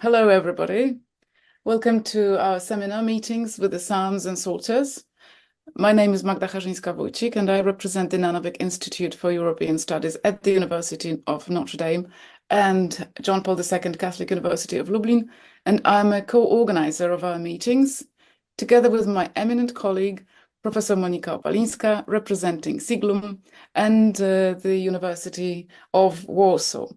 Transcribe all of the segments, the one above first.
Hello, everybody. Welcome to our seminar meetings with the Psalms and Psalters. My name is Magda Harzyńska-Wójcik, and I represent the Nunavik Institute for European Studies at the University of Notre Dame and John Paul II Catholic University of Lublin, and I'm a co-organizer of our meetings, together with my eminent colleague, Professor Monika Opalińska, representing Siglum and the University of Warsaw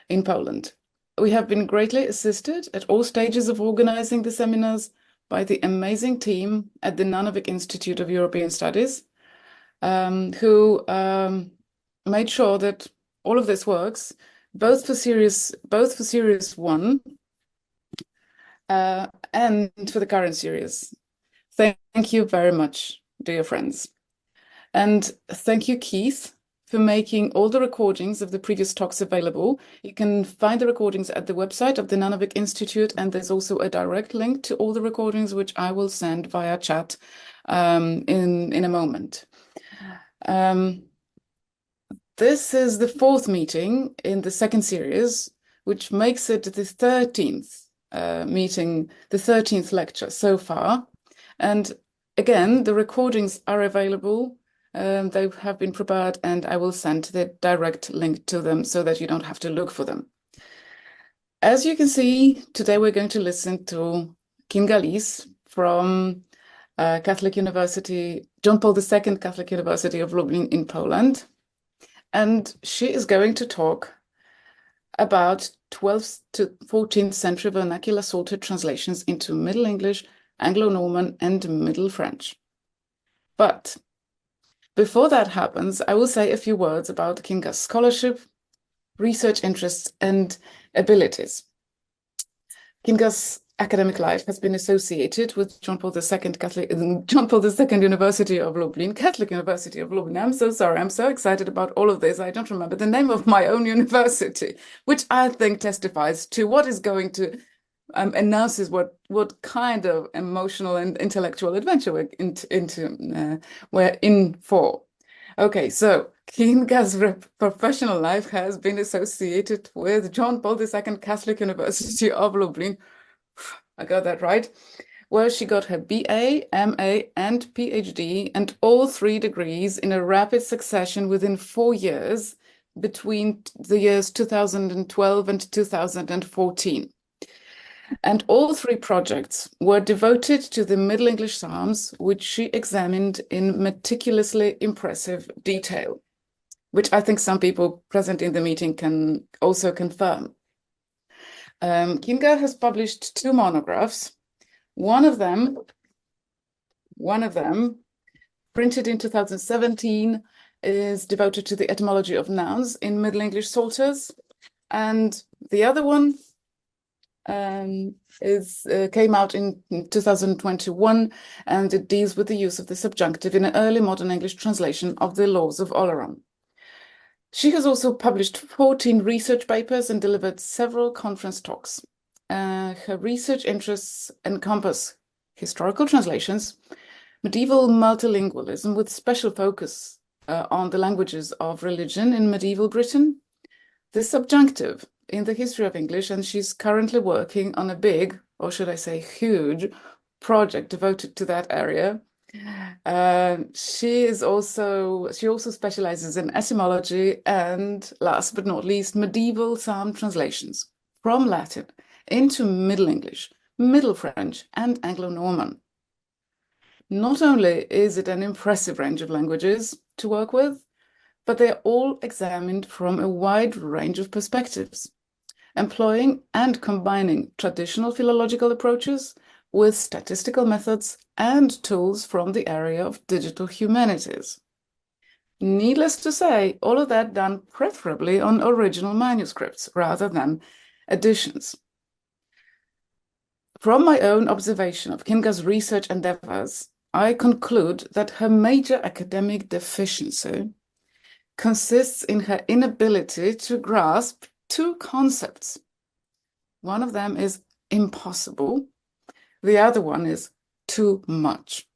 in Poland. We have been greatly assisted at all stages of organizing the seminars by the amazing team at the Nunavik Institute of European Studies, who made sure that all of this works, both for series 1 and for the current series. Thank you very much, dear friends. And thank you, Keith, for making all the recordings of the previous talks available. You can find the recordings at the website of the Nunavik Institute, and there's also a direct link to all the recordings, which I will send via chat in a moment. This is the 4th meeting in the second series, which makes it the 13th meeting, the 13th lecture so far. And again, the recordings are available. They have been prepared, and I will send the direct link to them so that you don't have to look for them. As you can see, today we're going to listen to Kinga Lis from Catholic University, John Paul II Catholic University of Lublin in Poland. And she is going to talk about 12th to 14th century vernacular Psalter translations into Middle English, Anglo-Norman and Middle French. But before that happens, I will say a few words about Kinga's scholarship, research interests, and abilities. Kinga's academic life has been associated with John Paul II University of Lublin, Catholic University of Lublin. I'm so sorry, I'm so excited about all of this. I don't remember the name of my own university, which I think testifies to what is going to announces what kind of emotional and intellectual adventure we're in for. Okay, so Kinga's professional life has been associated with John Paul II Catholic University of Lublin. I got that right. Where she got her BA, MA, and PhD, and all 3 degrees in a rapid succession within 4 years between the years 2012 and 2014. And all 3 projects were devoted to the Middle English Psalms, which she examined in meticulously impressive detail, which I think some people present in the meeting can also confirm. Kinga has published 2 monographs. One of them, printed in 2017, is devoted to the etymology of nouns in Middle English Psalters, and the other one came out in 2021, and it deals with the use of the subjunctive in an early modern English translation of the Laws of Oleron. She has also published 14 research papers and delivered several conference talks. Her research interests encompass historical translations, medieval multilingualism with special focus on the languages of religion in medieval Britain, the subjunctive in the history of English, and she's currently working on a big, or should I say huge, project devoted to that area. She also specializes in etymology and, last but not least, medieval psalm translations from Latin into Middle English, Middle French, and Anglo-Norman. Not only is it an impressive range of languages to work with, but they are all examined from a wide range of perspectives, employing and combining traditional philological approaches with statistical methods and tools from the area of digital humanities. Needless to say, all of that done preferably on original manuscripts rather than editions. From my own observation of Kinga's research endeavors, I conclude that her major academic deficiency consists in her inability to grasp 2 concepts. One of them is impossible. The other one is too much.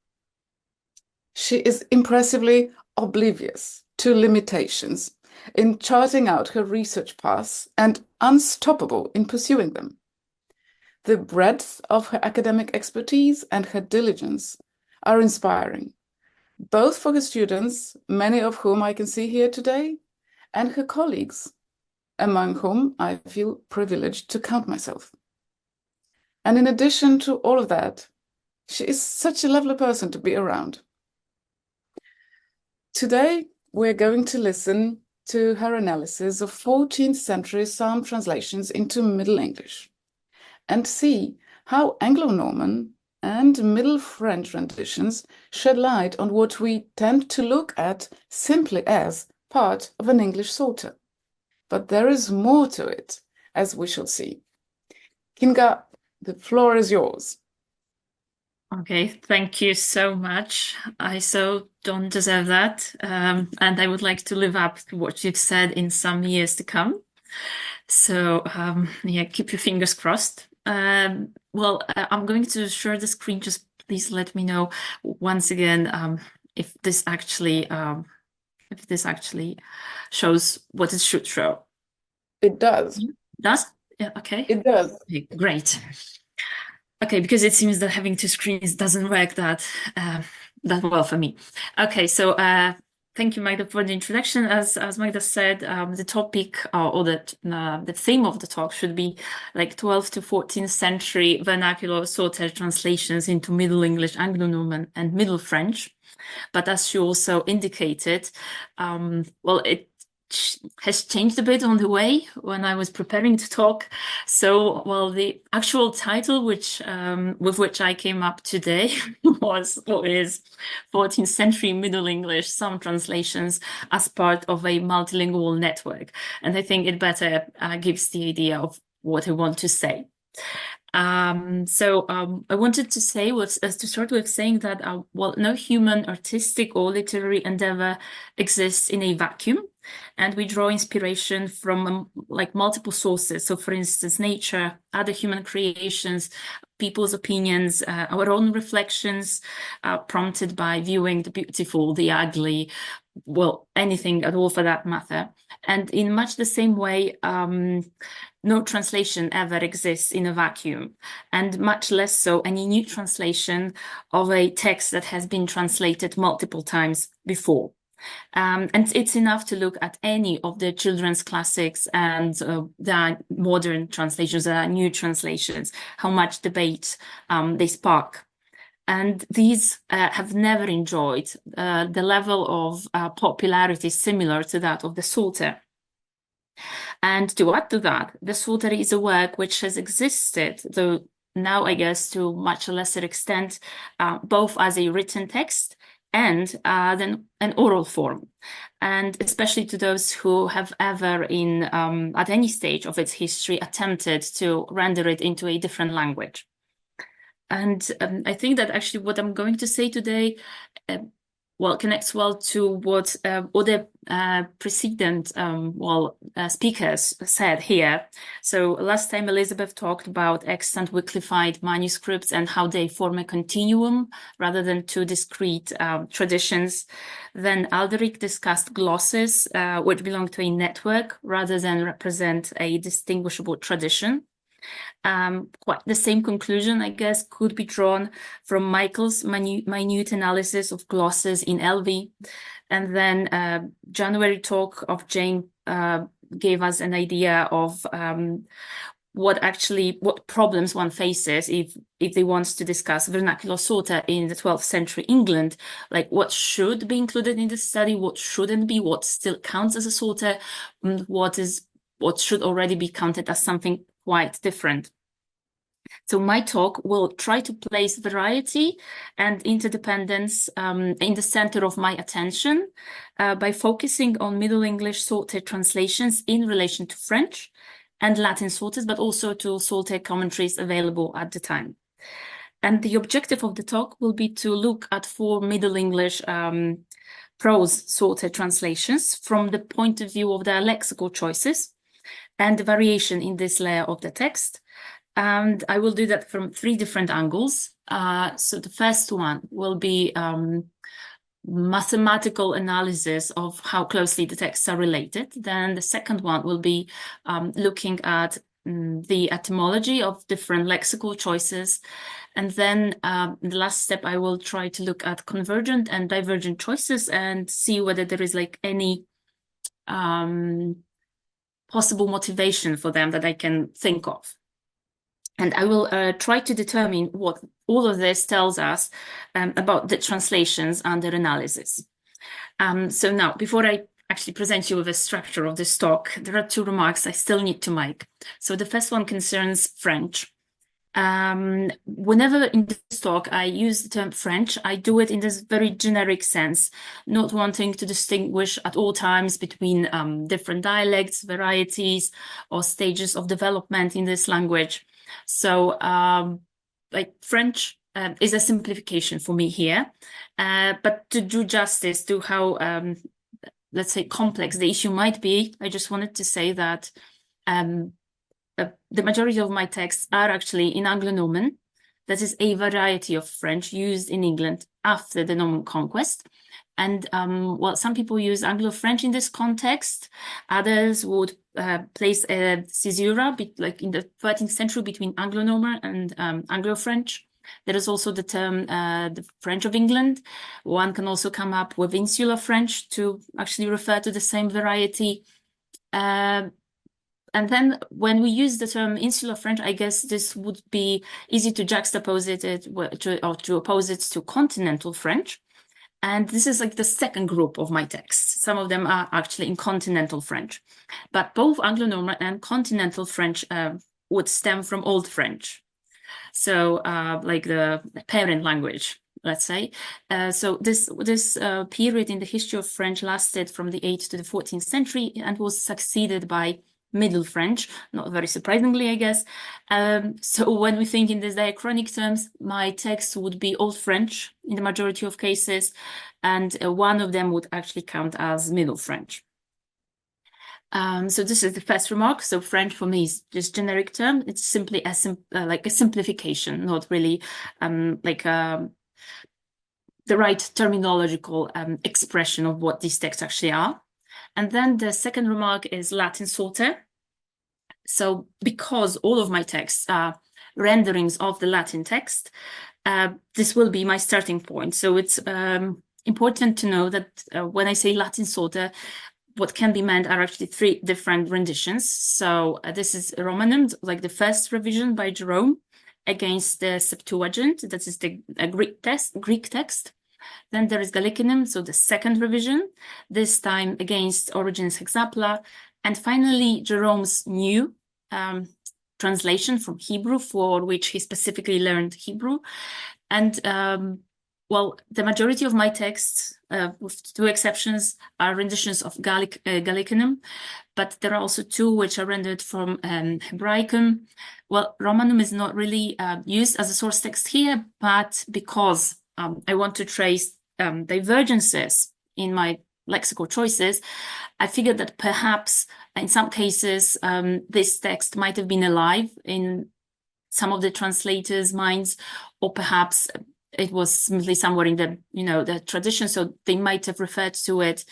She is impressively oblivious to limitations in charting out her research paths and unstoppable in pursuing them. The breadth of her academic expertise and her diligence are inspiring, both for her students, many of whom I can see here today, and her colleagues, among whom I feel privileged to count myself. And in addition to all of that, she is such a lovely person to be around. Today, we're going to listen to her analysis of 14th century Psalm translations into Middle English and see how Anglo-Norman and Middle French renditions shed light on what we tend to look at simply as part of an English Psalter. But there is more to it, as we shall see. Kinga, the floor is yours. Okay, thank you so much. I so don't deserve that. And I would like to live up to what you've said in some years to come. So yeah, keep your fingers crossed. Well, I'm going to share the screen. Just please let me know once again if this actually shows what it should show. It does. Does? Yeah, okay. It does. Okay, great. Okay, because it seems that having two screens doesn't work that well for me. Okay, so thank you, Magda, for the introduction. As Magda said, the topic or the theme of the talk should be like 12th to 14th century vernacular Psalter translations into Middle English, Anglo-Norman and Middle French. But as you also indicated, well, it has changed a bit on the way when I was preparing to talk. So, well, the actual title, which with which I came up today, is 14th century Middle English Psalm translations as part of a multilingual network, and I think it better gives the idea of what I want to say. I wanted to say to start with saying that well, no human artistic or literary endeavor exists in a vacuum, and we draw inspiration from like multiple sources. So, for instance, nature, other human creations, people's opinions, our own reflections, prompted by viewing the beautiful, the ugly, well, anything at all for that matter. And in much the same way, no translation ever exists in a vacuum, and much less so any new translation of a text that has been translated multiple times before. And it's enough to look at any of the children's classics and the modern translations, new translations, how much debate they spark. And these have never enjoyed the level of popularity similar to that of the Psalter. And to add to that, the Psalter is a work which has existed, though now I guess to much lesser extent, both as a written text and then an oral form. And especially to those who have ever at any stage of its history attempted to render it into a different language. And I think that actually what I'm going to say today well, connects well to what other precedent speakers said here. So last time Elizabeth talked about extant wikilified manuscripts and how they form a continuum rather than two discrete traditions. Then Alderic discussed glosses, which belong to a network rather than represent a distinguishable tradition. Quite the same conclusion, I guess, could be drawn from Michael's minute analysis of glosses in LV. And then January talk of Jane gave us an idea of what problems one faces if they want to discuss vernacular Psalter in the 12th century England, like what should be included in the study, what shouldn't be, what still counts as a Psalter, what should already be counted as something quite different. So my talk will try to place variety and interdependence in the center of my attention by focusing on Middle English Psalter translations in relation to French and Latin Psalters, but also to Psalter commentaries available at the time. And the objective of the talk will be to look at 4 Middle English prose Psalter translations from the point of view of their lexical choices and the variation in this layer of the text. And I will do that from 3 different angles. So the first one will be mathematical analysis of how closely the texts are related. Then the second one will be looking at the etymology of different lexical choices. And then in the last step, I will try to look at convergent and divergent choices and see whether there is like any possible motivation for them that I can think of. And I will try to determine what all of this tells us about the translations under analysis. So now, before I actually present you with a structure of this talk, there are two remarks I still need to make. So the first one concerns French. Whenever in this talk I use the term French, I do it in this very generic sense, not wanting to distinguish at all times between different dialects, varieties, or stages of development in this language. So like French is a simplification for me here, but to do justice to how, let's say, complex the issue might be, I just wanted to say that the majority of my texts are actually in Anglo-Norman. That is a variety of French used in England after the Norman conquest. And well, some people use Anglo-French in this context. Others would place a caesura, like in the 13th century, between Anglo-Norman and Anglo-French. There is also the term the French of England. One can also come up with insular French to actually refer to the same variety. And then when we use the term insular French, I guess this would be easy to juxtapose it or to oppose it to continental French. And this is like the second group of my texts. Some of them are actually in continental French. But both Anglo-Norman and continental French would stem from Old French. So like the parent language, let's say. So this period in the history of French lasted from the 8th to the 14th century and was succeeded by Middle French, not very surprisingly, I guess. So when we think in these diachronic terms, my text would be Old French in the majority of cases, and one of them would actually count as Middle French. So this is the first remark. So French for me is just generic term. It's simply like a simplification, not really like the right terminological expression of what these texts actually are. And then the second remark is Latin Psalter. So because all of my texts are renderings of the Latin text, this will be my starting point. So it's important to know that when I say Latin Psalter, what can be meant are actually three different renditions. So this is Romanum, like the first revision by Jerome against the Septuagint, that is the Greek text. Then there is Gallicanum, so the second revision, this time against Origen's Hexapla. And finally, Jerome's new translation from Hebrew, for which he specifically learned Hebrew. And well, the majority of my texts, with two exceptions, are renditions of Gallicanum, but there are also two which are rendered from Hebraicum. Well, Romanum is not really used as a source text here, but because I want to trace divergences in my lexical choices, I figured that perhaps in some cases this text might have been alive in some of the translators' minds, or perhaps it was simply somewhere in the the tradition, so they might have referred to it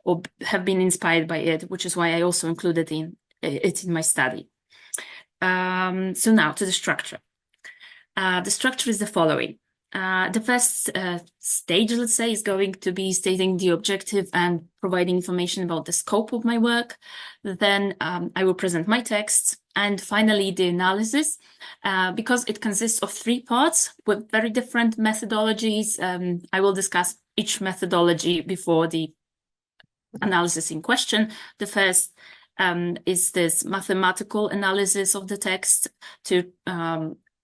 or have been inspired by it, which is why I also included it in my study. So now to the structure. The structure is the following. The first stage, let's say, is going to be stating the objective and providing information about the scope of my work. Then I will present my texts. And finally, the analysis, because it consists of three parts with very different methodologies. I will discuss each methodology before the analysis in question. The first is this mathematical analysis of the text to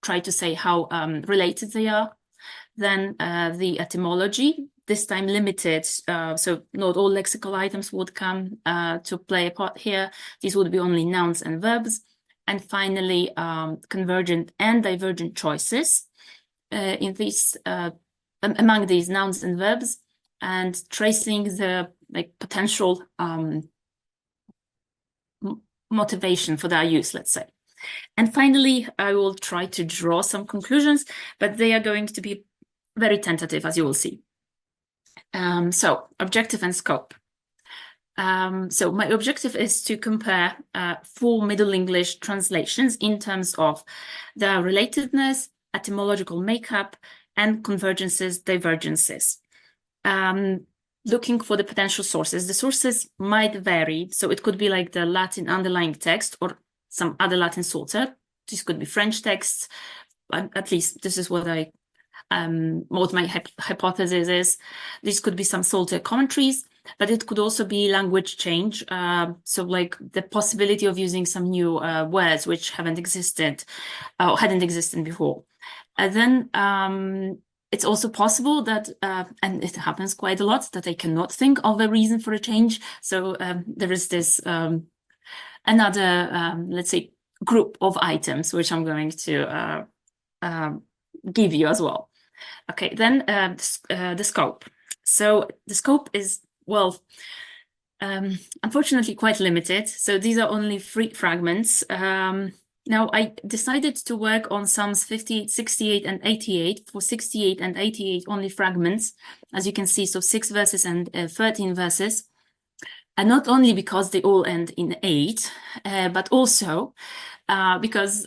try to say how related they are. Then the etymology, this time limited, so not all lexical items would come to play a part here. These would be only nouns and verbs. And finally, convergent and divergent choices in these among these nouns and verbs, and tracing the potential motivation for their use, let's say. And finally, I will try to draw some conclusions, but they are going to be very tentative, as you will see. So, objective and scope. So my objective is to compare 4 Middle English translations in terms of their relatedness, etymological makeup, and convergences, divergences. Looking for the potential sources. The sources might vary, so it could be like the Latin underlying text or some other Latin Psalter. This could be French texts. At least this is what what my hypothesis is. This could be some Psalter commentaries, but it could also be language change. So like the possibility of using some new words which haven't existed or hadn't existed before. And then it's also possible that, and it happens quite a lot, that I cannot think of a reason for a change. So there is this another, let's say, group of items which I'm going to give you as well. Okay, then the scope. So the scope is, well, unfortunately quite limited. So these are only 3 fragments. Now I decided to work on Psalms 58, 68, and 88. For 68 and 88 only fragments, as you can see, so 6 verses and 13 verses. And not only because they all end in 8, but also because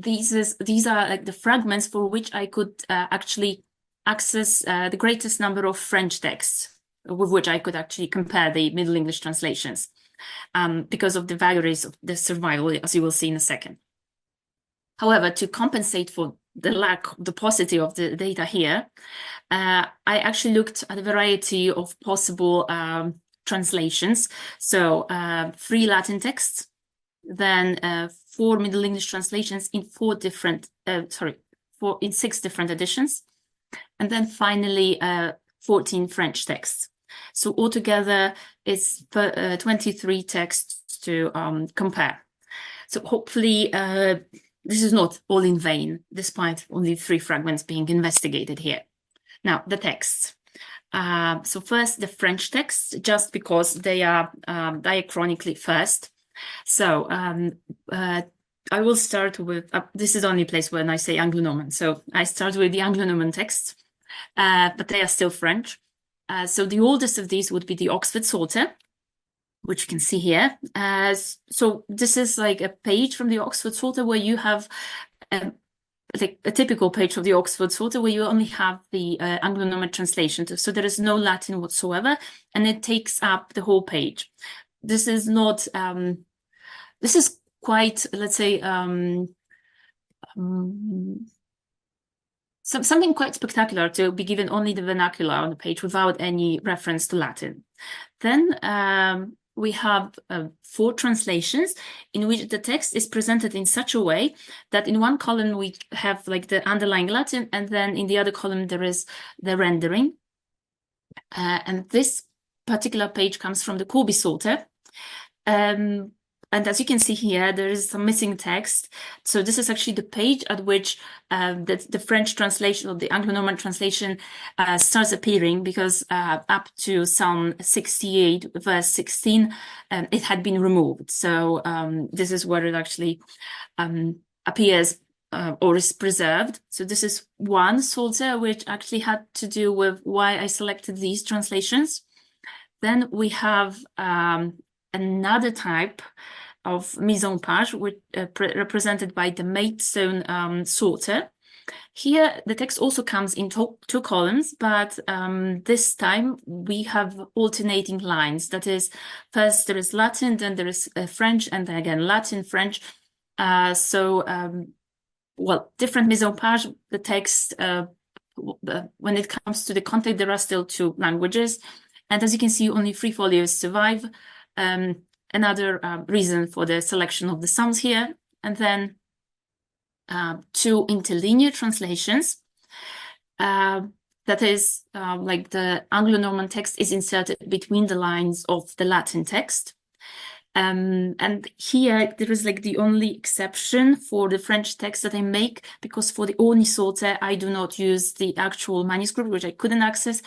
these are like the fragments for which I could actually access the greatest number of French texts with which I could actually compare the Middle English translations because of the vagaries of the survival, as you will see in a second. However, to compensate for the lack, the paucity of the data here, I actually looked at a variety of possible translations. So 3 Latin texts, then 4 Middle English translations in 6 different editions, and then finally 14 French texts. So altogether, it's 23 texts to compare. So hopefully this is not all in vain, despite only 3 fragments being investigated here. Now, the texts. So first, the French texts, just because they are diachronically first. So I will start with, this is the only place when I say Anglo-Norman. So I start with the Anglo-Norman texts, but they are still French. So the oldest of these would be the Oxford Psalter, which you can see here. So this is like a page from the Oxford Psalter where you have like a typical page of the Oxford Psalter where you only have the Anglo-Norman translation. So there is no Latin whatsoever, and it takes up the whole page. This is not, this is quite, let's say, something quite spectacular to be given only the vernacular on the page without any reference to Latin. Then we have 4 translations in which the text is presented in such a way that in one column we have like the underlying Latin, and then in the other column there is the rendering. And this particular page comes from the Corby Psalter. And as you can see here, there is some missing text. So this is actually the page at which the French translation or the Anglo-Norman translation starts appearing, because up to Psalm 68, verse 16, it had been removed. So this is where it actually appears or is preserved. So this is one Psalter which actually had to do with why I selected these translations. Then we have another type of mise-en-page, which represented by the Maidstone Psalter. Here, the text also comes in 2 columns, but this time we have alternating lines. That is, first there is Latin, then there is French, and then again Latin, French. Well, different mise-en-page, the text, when it comes to the content, there are still 2 languages. And as you can see, only 3 folios survive. Another reason for the selection of the Psalms here. And then 2 interlinear translations. That is, like the Anglo-Norman text is inserted between the lines of the Latin text. And here there is like the only exception for the French text that I make, because for the Orny Psalter, I do not use the actual manuscript, which I couldn't access.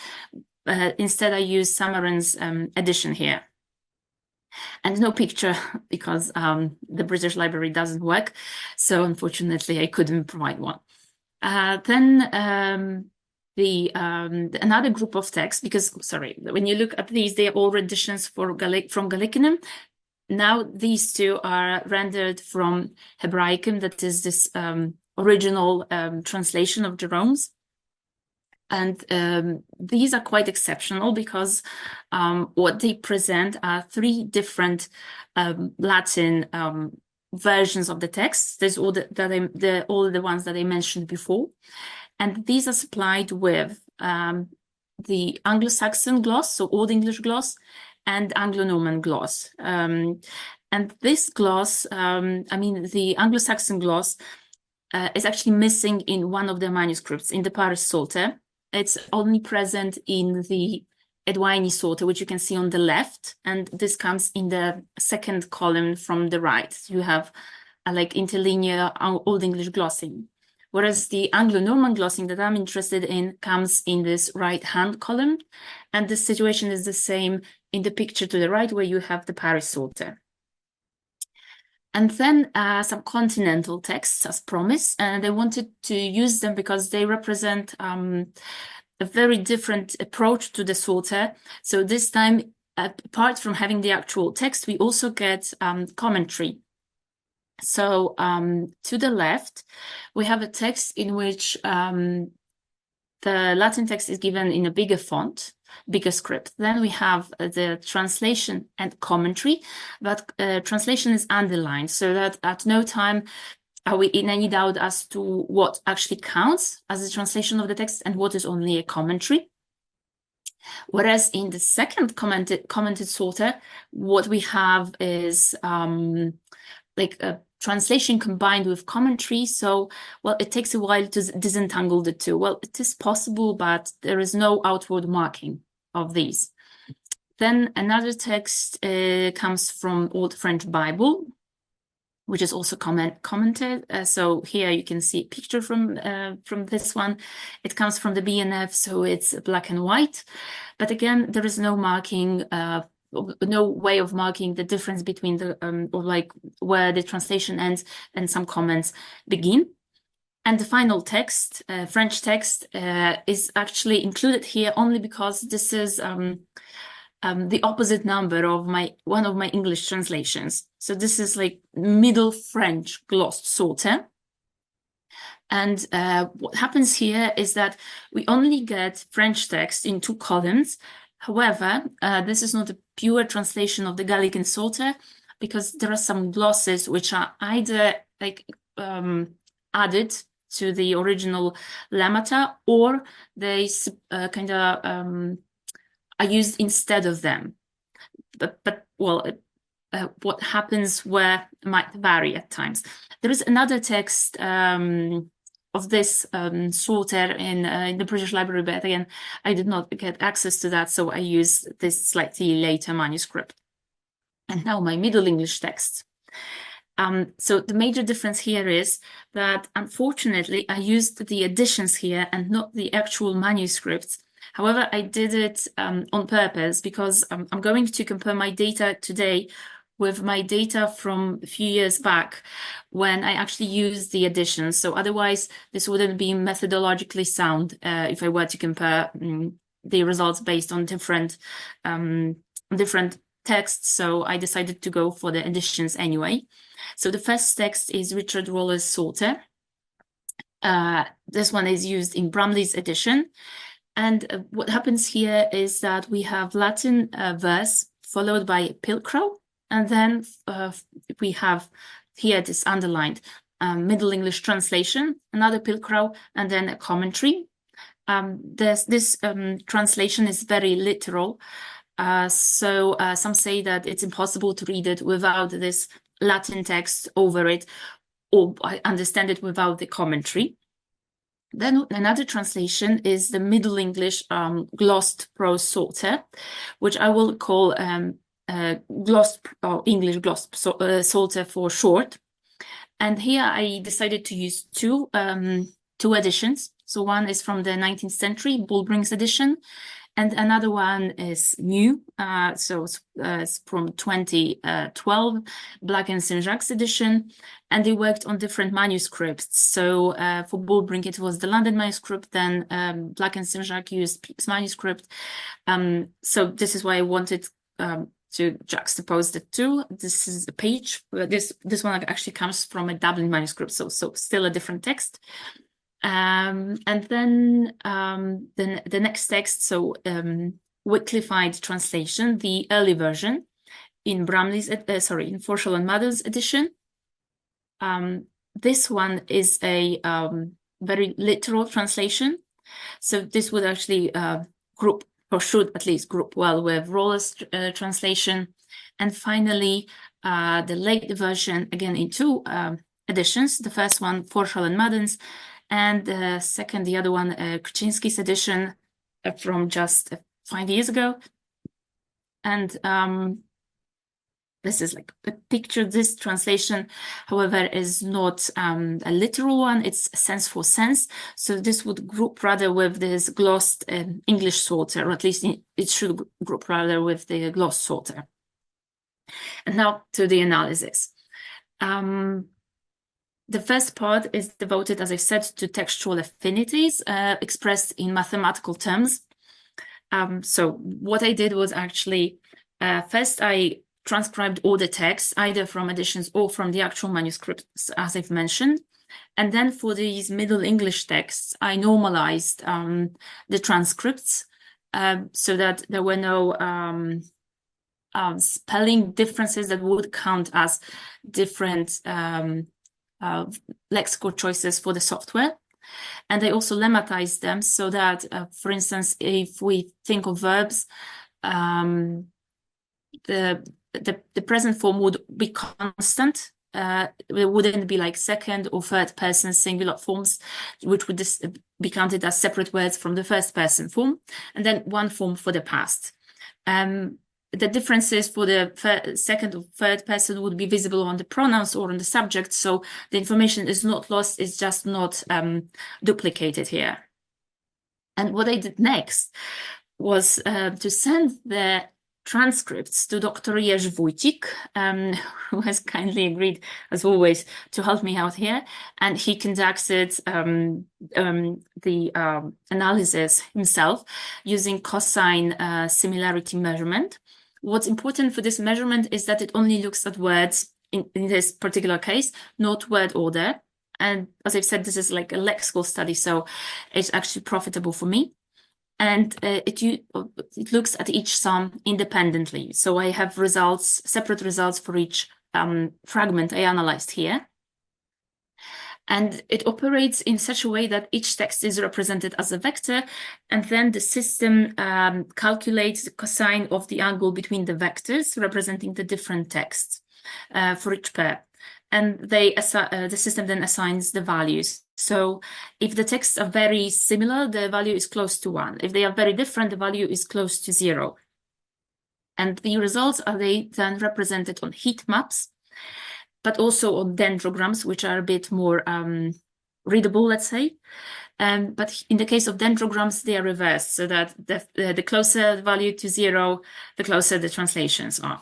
Instead, I use Samarin's edition here. And no picture, because the British Library doesn't work. So unfortunately, I couldn't provide one. Then another group of texts, because, sorry, when you look at these, they are all renditions from Gallicanum. Now these two are rendered from Hebraicum, that is this original translation of Jerome's. And these are quite exceptional because what they present are three different Latin versions of the text. There's all the ones that I mentioned before. And these are supplied with the Anglo-Saxon gloss, so Old English gloss, and Anglo-Norman gloss. And this gloss, the Anglo-Saxon gloss is actually missing in one of the manuscripts, in the Paris Psalter. It's only present in the Edwini Psalter, which you can see on the left, and this comes in the second column from the right. You have like interlinear Old English glossing. Whereas the Anglo-Norman glossing that I'm interested in comes in this right-hand column, and the situation is the same in the picture to the right, where you have the Paris Psalter. And then some continental texts as promised, and I wanted to use them because they represent a very different approach to the Psalter. So this time, apart from having the actual text, we also get commentary. So to the left, we have a text in which the Latin text is given in a bigger font, bigger script. Then we have the translation and commentary, but translation is underlined so that at no time are we in any doubt as to what actually counts as a translation of the text and what is only a commentary. Whereas in the second commented Psalter, what we have is like a translation combined with commentary. So, well, it takes a while to disentangle the two. Well, it is possible, but there is no outward marking of these. Then another text comes from Old French Bible, which is also commented. So here you can see a picture from this one. It comes from the BNF, so it's black and white. But again, there is no marking, no way of marking the difference between the or like where the translation ends and some comments begin. And the final text, French text, is actually included here only because this is the opposite number of one of my English translations. So this is like Middle French glossed Psalter. And what happens here is that we only get French text in 2 columns. However, this is not a pure translation of the Gallican Psalter because there are some glosses which are either like added to the original lemmata, or they are used instead of them. But what happens where might vary at times. There is another text of this Psalter in the British Library, but again, I did not get access to that, so I used this slightly later manuscript. And now my Middle English text. So the major difference here is that, unfortunately, I used the additions here and not the actual manuscripts. However, I did it on purpose because I'm going to compare my data today with my data from a few years back when I actually used the additions. So otherwise, this wouldn't be methodologically sound if I were to compare the results based on different texts. So I decided to go for the additions anyway. So the first text is Richard Roller's Psalter. This one is used in Bramley's edition. And what happens here is that we have Latin verse followed by pilcrow, and then we have here this underlined Middle English translation, another pilcrow, and then a commentary. This translation is very literal, so some say that it's impossible to read it without this Latin text over it, or I understand it without the commentary. Then another translation is the Middle English glossed prose Psalter, which I will call glossed or English glossed Psalter for short. And here I decided to use two editions. So one is from the 19th century, Bulbring's edition, And another one is new, so it's from 2012, Black and St-Jacques edition, and they worked on different manuscripts. So for Bullbrink, it was the London manuscript, then Black and St-Jacques used Pepys manuscript. So this is why I wanted to juxtapose the two. This is a page. This one actually comes from a Dublin manuscript, so still a different text. And then the next text, so Wyclified translation, the early version in Bramley's, in Forshall and Mather's edition. This one is a very literal translation. So this would actually group, or should at least group well with Roller's translation. And finally, the late version, again in two editions. The first one, Forshall and Mather's, and the second, the other one, Kruczynski's edition from just 5 years ago. And this is like a picture. This translation, however, is not a literal one. It's sense for sense. So this would group rather with this glossed English Psalter, or at least it should group rather with the glossed Psalter. And now to the analysis. The first part is devoted, as I said, to textual affinities expressed in mathematical terms. So what I did was actually, first I transcribed all the texts, either from editions or from the actual manuscripts, as I've mentioned. And then for these Middle English texts, I normalized the transcripts so that there were no spelling differences that would count as different lexical choices for the software. And I also lemmatized them so that, for instance, if we think of verbs, the present form would be constant. It wouldn't be like second or third person singular forms, which would be counted as separate words from the first person form, and then one form for the past. The differences for the second or third person would be visible on the pronouns or on the subject, so the information is not lost, it's just not duplicated here. And what I did next was to send the transcripts to Dr. Jerzy Wójcik, who has kindly agreed, as always, to help me out here. And he conducted the analysis himself using cosine similarity measurement. What's important for this measurement is that it only looks at words in this particular case, not word order. And as I've said, this is like a lexical study, so it's actually profitable for me. And it looks at each psalm independently. So I have results, separate results for each fragment I analyzed here. And it operates in such a way that each text is represented as a vector, and then the system calculates the cosine of the angle between the vectors representing the different texts for each pair. And the system then assigns the values. So if the texts are very similar, the value is close to 1. If they are very different, the value is close to 0. And the results are then represented on heat maps, but also on dendrograms, which are a bit more readable, let's say. But in the case of dendrograms, they are reversed, so that the closer the value to 0, the closer the translations are.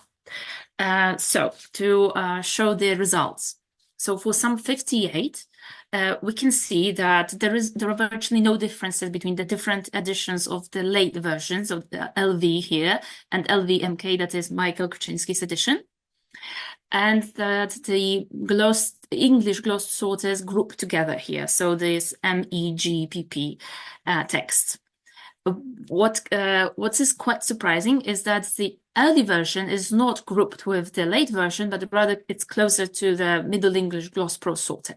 So to show the results. So for Psalm 58, we can see that there are virtually no differences between the different editions of the late versions of the LV here and LVMK, that is Michael Kruczynski's edition. And that the English glossed psalters group together here. So this MEGPP text. What is quite surprising is that the early version is not grouped with the late version, but rather it's closer to the Middle English gloss prose psalter.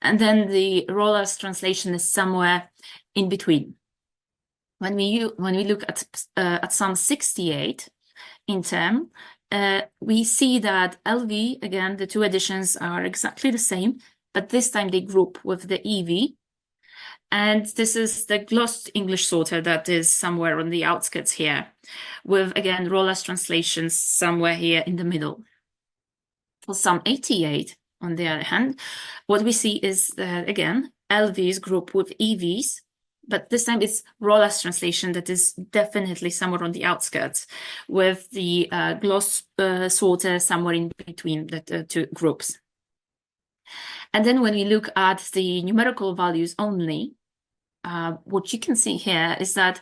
And then the Roller's translation is somewhere in between. When we look at Psalm 68 in term, we see that LV, again, the two editions are exactly the same, but this time they group with the EV. And this is the glossed English Psalter that is somewhere on the outskirts here, with, again, Roller's translations somewhere here in the middle. For Psalm 88, on the other hand, what we see is that, again, LVs group with EVs, but this time it's Rollas translation that is definitely somewhere on the outskirts, with the gloss Psalter somewhere in between the two groups. And then when we look at the numerical values only, what you can see here is that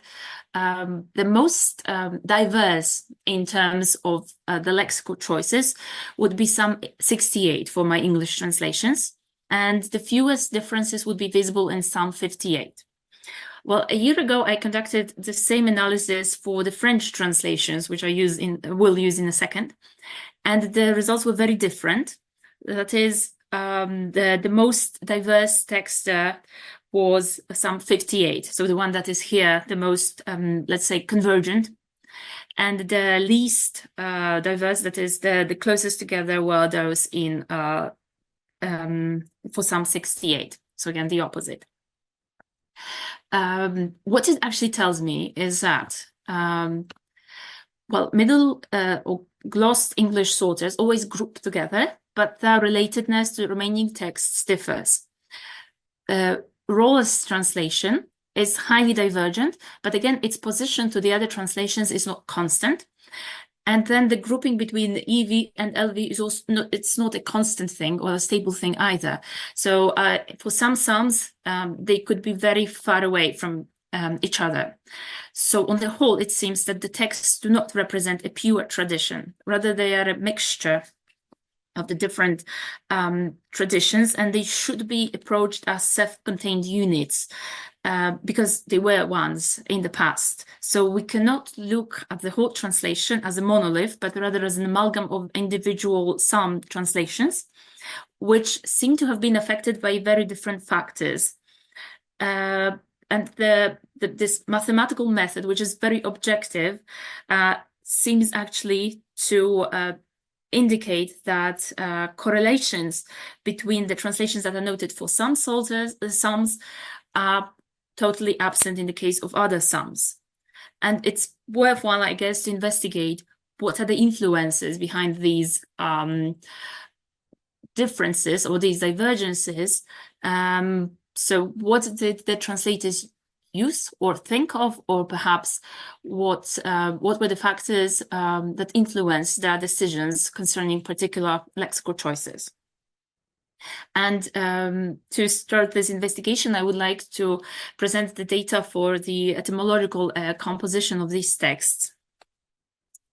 the most diverse in terms of the lexical choices would be Psalm 68 for my English translations, and the fewest differences would be visible in Psalm 58. Well, a year ago, I conducted the same analysis for the French translations, which will use in a second, and the results were very different. That is, the most diverse text was Psalm 58, so the one that is here, the most, let's say, convergent, and the least diverse, that is the closest together, were those in for Psalm 68. So again, the opposite. What it actually tells me is that, well, middle or glossed English Psalters always group together, but their relatedness to the remaining texts differs. Rollas translation is highly divergent, but again, its position to the other translations is not constant. And then the grouping between the EV and LV is also it's not a constant thing or a stable thing either. So for some Psalms, they could be very far away from each other. So on the whole, it seems that the texts do not represent a pure tradition. Rather, they are a mixture of the different traditions, and they should be approached as self-contained units because they were ones in the past. So we cannot look at the whole translation as a monolith, but rather as an amalgam of individual psalm translations, which seem to have been affected by very different factors. And this mathematical method, which is very objective, seems actually to indicate that correlations between the translations that are noted for some psalms are totally absent in the case of other psalms. And it's worthwhile, I guess, to investigate what are the influences behind these differences or these divergences. So what did the translators use or think of, or perhaps what were the factors that influenced their decisions concerning particular lexical choices? And to start this investigation, I would like to present the data for the etymological composition of these texts.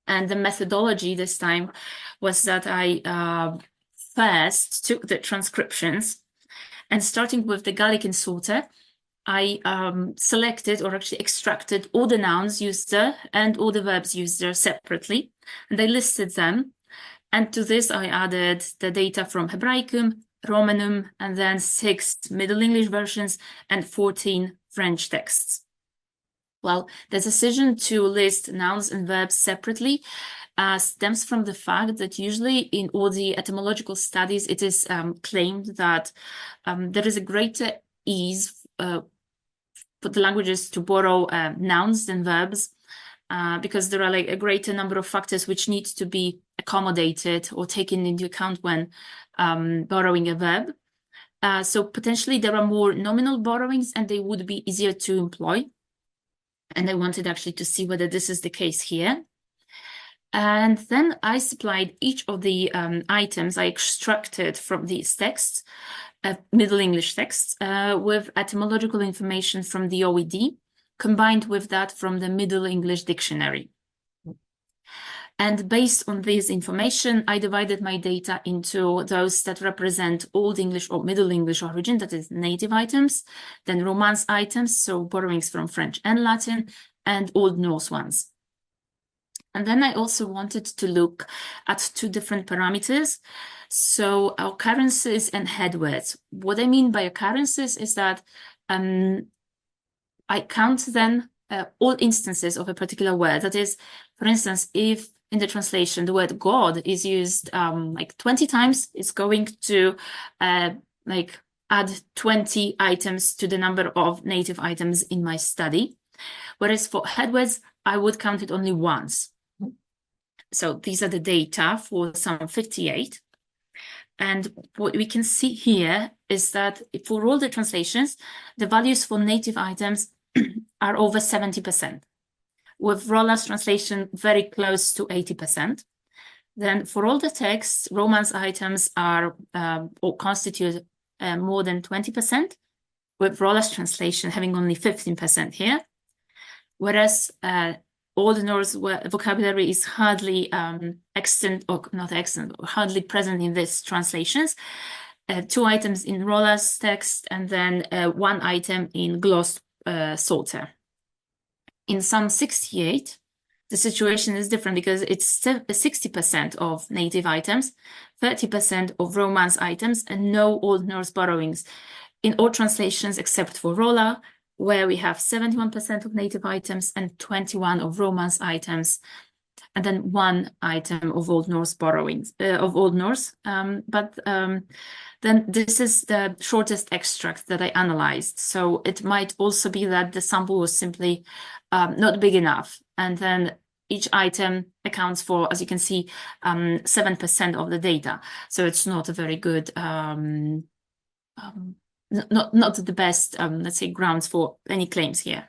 And the methodology this time was that I first took the transcriptions, and starting with the Gallican Psalter, I selected or actually extracted all the nouns used there and all the verbs used there separately, and I listed them. And to this, I added the data from Hebraicum, Romanum, and then 6 Middle English versions and 14 French texts. Well, the decision to list nouns and verbs separately stems from the fact that usually in all the etymological studies, it is claimed that there is a greater ease for the languages to borrow nouns than verbs, because there are like a greater number of factors which need to be accommodated or taken into account when borrowing a verb. So potentially there are more nominal borrowings and they would be easier to employ. And I wanted actually to see whether this is the case here. And then I supplied each of the items I extracted from these texts, Middle English texts, with etymological information from the OED, combined with that from the Middle English Dictionary. And based on this information, I divided my data into those that represent Old English or Middle English origin, that is native items, then Romance items, so borrowings from French and Latin, and Old Norse ones. And then I also wanted to look at 2 different parameters. So occurrences and headwords. What I mean by occurrences is that I count then all instances of a particular word. That is, for instance, if in the translation the word God is used like 20 times, it's going to like add 20 items to the number of native items in my study. Whereas for headwords, I would count it only once. So these are the data for Psalm 58. And what we can see here is that for all the translations, the values for native items are over 70%, with Rollas translation very close to 80%. Then for all the texts, Romance items are or constitute more than 20%, with Rollas translation having only 15% here. Whereas Old Norse vocabulary is hardly hardly present in these translations. 2 items in Rollas text, and then 1 item in glossed Psalter. In Psalm 68, the situation is different because it's 60% of native items, 30% of Romance items, and no Old Norse borrowings in all translations except for Rolla, where we have 71% of native items and 21 of Romance items, and then 1 item of Old Norse borrowings of Old Norse. Then this is the shortest extract that I analyzed. So it might also be that the sample was simply not big enough. And then each item accounts for, as you can see, 7% of the data. So it's not a very good, not the best, let's say, grounds for any claims here.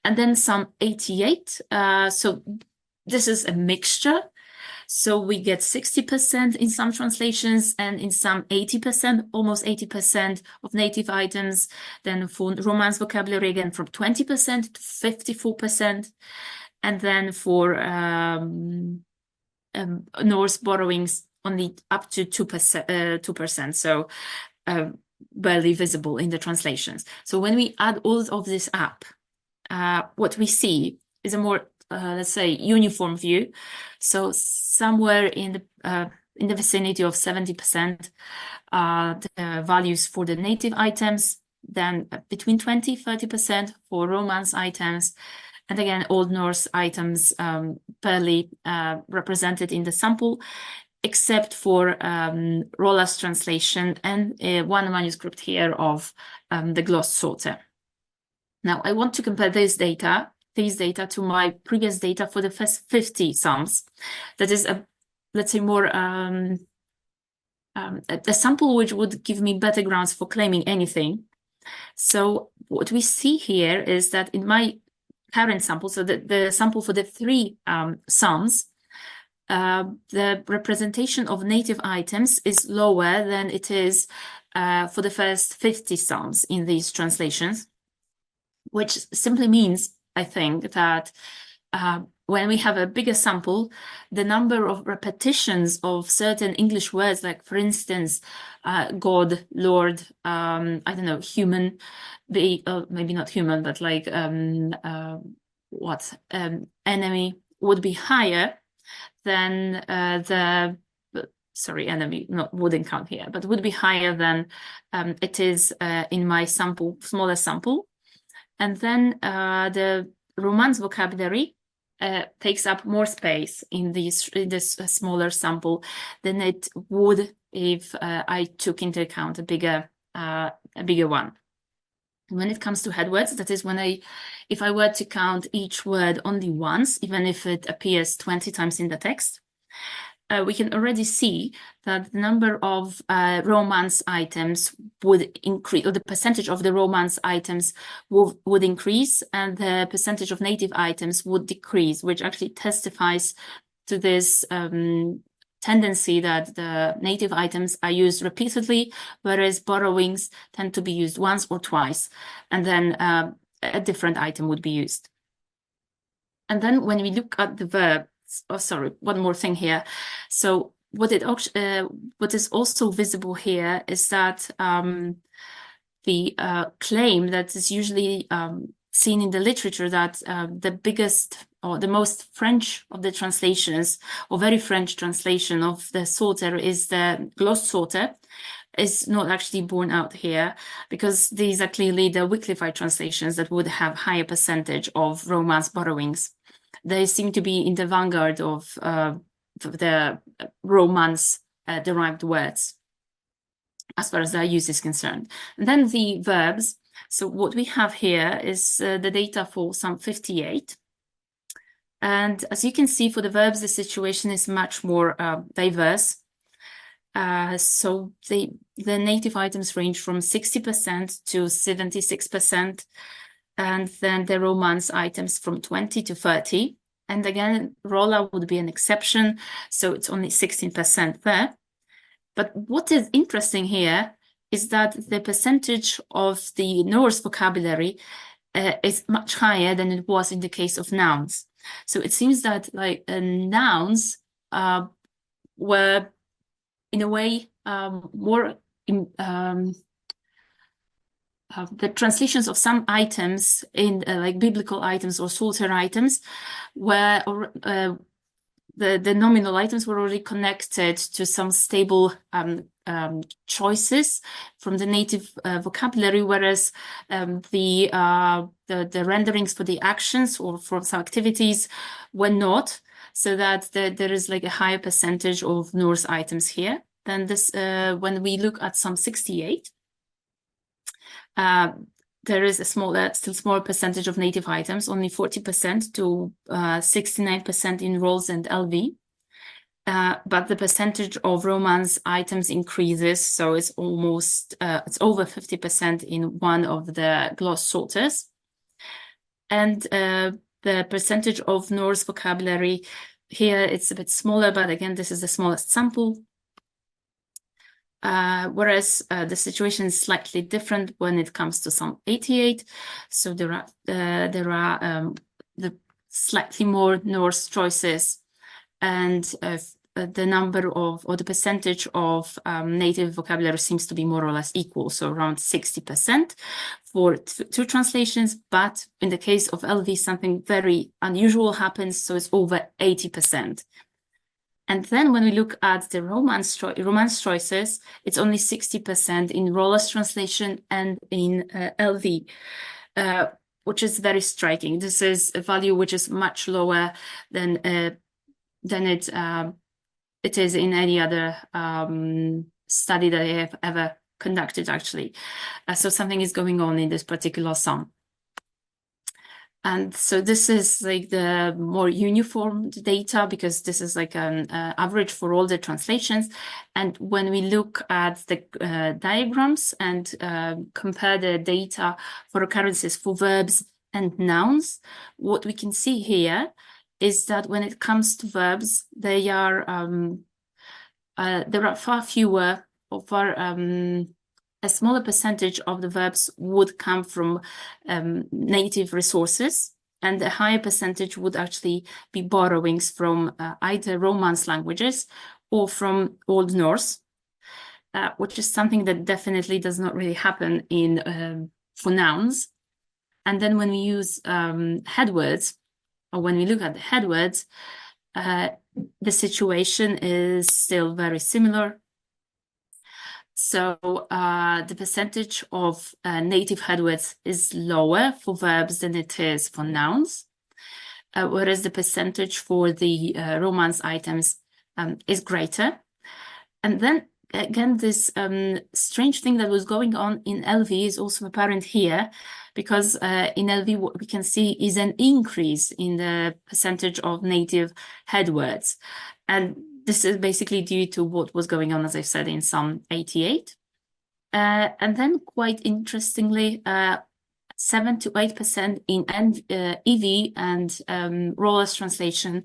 And then Psalm 88. So this is a mixture. So we get 60% in some translations, and in some 80%, almost 80% of native items. Then for Romance vocabulary, again, from 20% to 54%. And then for Norse borrowings, only up to 2%. So barely visible in the translations. So when we add all of this up, what we see is a more, let's say, uniform view. So somewhere in the vicinity of 70% the values for the native items, then between 20-30% for Romance items, and again, Old Norse items barely represented in the sample, except for Rollas translation and 1 manuscript here of the glossed Psalter. Now, I want to compare these data to my previous data for the first 50 Psalms. That is, let's say, more a sample which would give me better grounds for claiming anything. So what we see here is that in my current sample, so the sample for the 3 Psalms, the representation of native items is lower than it is for the first 50 Psalms in these translations, which simply means, I think, that when we have a bigger sample, the number of repetitions of certain English words, like, for instance, God, Lord, I don't know, human, maybe not human, but like enemy, would be higher than enemy wouldn't count here, but would be higher than it is in my sample, smaller sample. And then the Romance vocabulary takes up more space in this smaller sample than it would if I took into account a bigger one. When it comes to headwords, that is if I were to count each word only once, even if it appears 20 times in the text, we can already see that the number of Romance items would increase, or the percentage of the Romance items would increase, and the percentage of native items would decrease, which actually testifies to this tendency that the native items are used repeatedly, whereas borrowings tend to be used once or twice, and then a different item would be used. And then when we look at the verb, one more thing here. So what is also visible here is that the claim that is usually seen in the literature, that the biggest or the most French of the translations, or very French translation of the Psalter, is the glossed Psalter, is not actually borne out here, because these are clearly the Wycliffite translations that would have higher percentage of Romance borrowings. They seem to be in the vanguard of the Romance derived words, as far as their use is concerned. And then the verbs. So what we have here is the data for Psalm 58. And as you can see, for the verbs, the situation is much more diverse. So the native items range from 60% to 76%. and then the Romance items from 20 to 30. And again, roller would be an exception, so it's only 16% there. But what is interesting here is that the percentage of the Norse vocabulary is much higher than it was in the case of nouns. So it seems that like nouns were in a way more the translations of some items in like biblical items or Psalter items were the nominal items were already connected to some stable choices from the native vocabulary, whereas the renderings for the actions or for some activities were not, so that there is like a higher percentage of Norse items here. Then this, when we look at Psalm 68, there is a still smaller percentage of native items, only 40% to 69% in rolls and LV. But the percentage of Romance items increases, so it's almost, it's over 50% in one of the gloss Psalters. And the percentage of Norse vocabulary here, it's a bit smaller, but again, this is the smallest sample. Whereas the situation is slightly different when it comes to Psalm 88. So there are the slightly more Norse choices, and the number of, or the percentage of native vocabulary seems to be more or less equal, so around 60% for two translations. But in the case of LV, something very unusual happens, so it's over 80%. And then when we look at the Romance choices, it's only 60% in Roller's translation and in LV, which is very striking. This is a value which is much lower than it is in any other study that I have ever conducted, actually. So something is going on in this particular psalm. And so this is like the more uniform data, because this is like an average for all the translations. And when we look at the diagrams and compare the data for occurrences for verbs and nouns, what we can see here is that when it comes to verbs, they are there are far fewer, or far a smaller percentage of the verbs would come from native resources, and a higher percentage would actually be borrowings from either Romance languages or from Old Norse, which is something that definitely does not really happen in for nouns. And then when we use headwords, or when we look at the headwords, the situation is still very similar. So the percentage of native headwords is lower for verbs than it is for nouns, whereas the percentage for the Romance items is greater. And then again, this strange thing that was going on in LV is also apparent here, because in LV what we can see is an increase in the percentage of native headwords. And this is basically due to what was going on, as I said, in Psalm 88. And then quite interestingly, 7 to 8% in EV and Roller's translation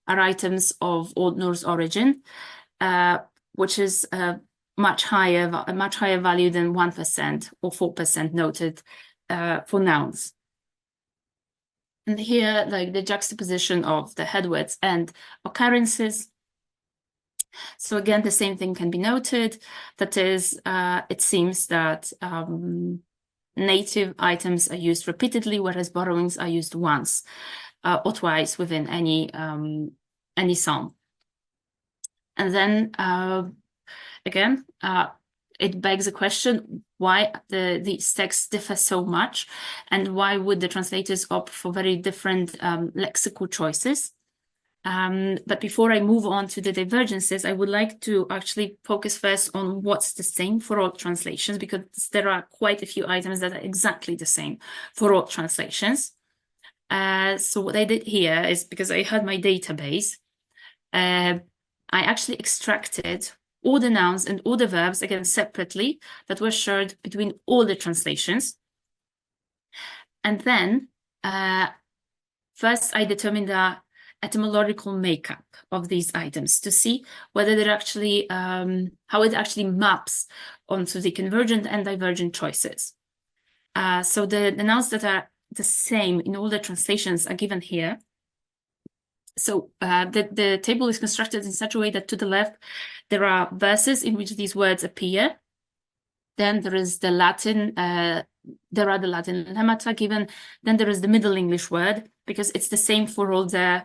are items of Old Norse origin, which is a much higher value than 1% or 4% noted for nouns. And here, like the juxtaposition of the headwords and occurrences. So again, the same thing can be noted. That is, it seems that native items are used repeatedly, whereas borrowings are used once or twice within any psalm. And then again, it begs a question: why these texts differ so much, and why would the translators opt for very different lexical choices? But before I move on to the divergences, I would like to actually focus first on what's the same for all translations, because there are quite a few items that are exactly the same for all translations. So what I did here is, because I had my database, I actually extracted all the nouns and all the verbs, again separately, that were shared between all the translations. And then first I determine the etymological makeup of these items to see whether they're actually, how it actually maps onto the convergent and divergent choices. So the nouns that are the same in all the translations are given here. So the table is constructed in such a way that to the left, there are verses in which these words appear. Then there is the Latin, there are the Latin lemmata given. Then there is the Middle English word, because it's the same for all the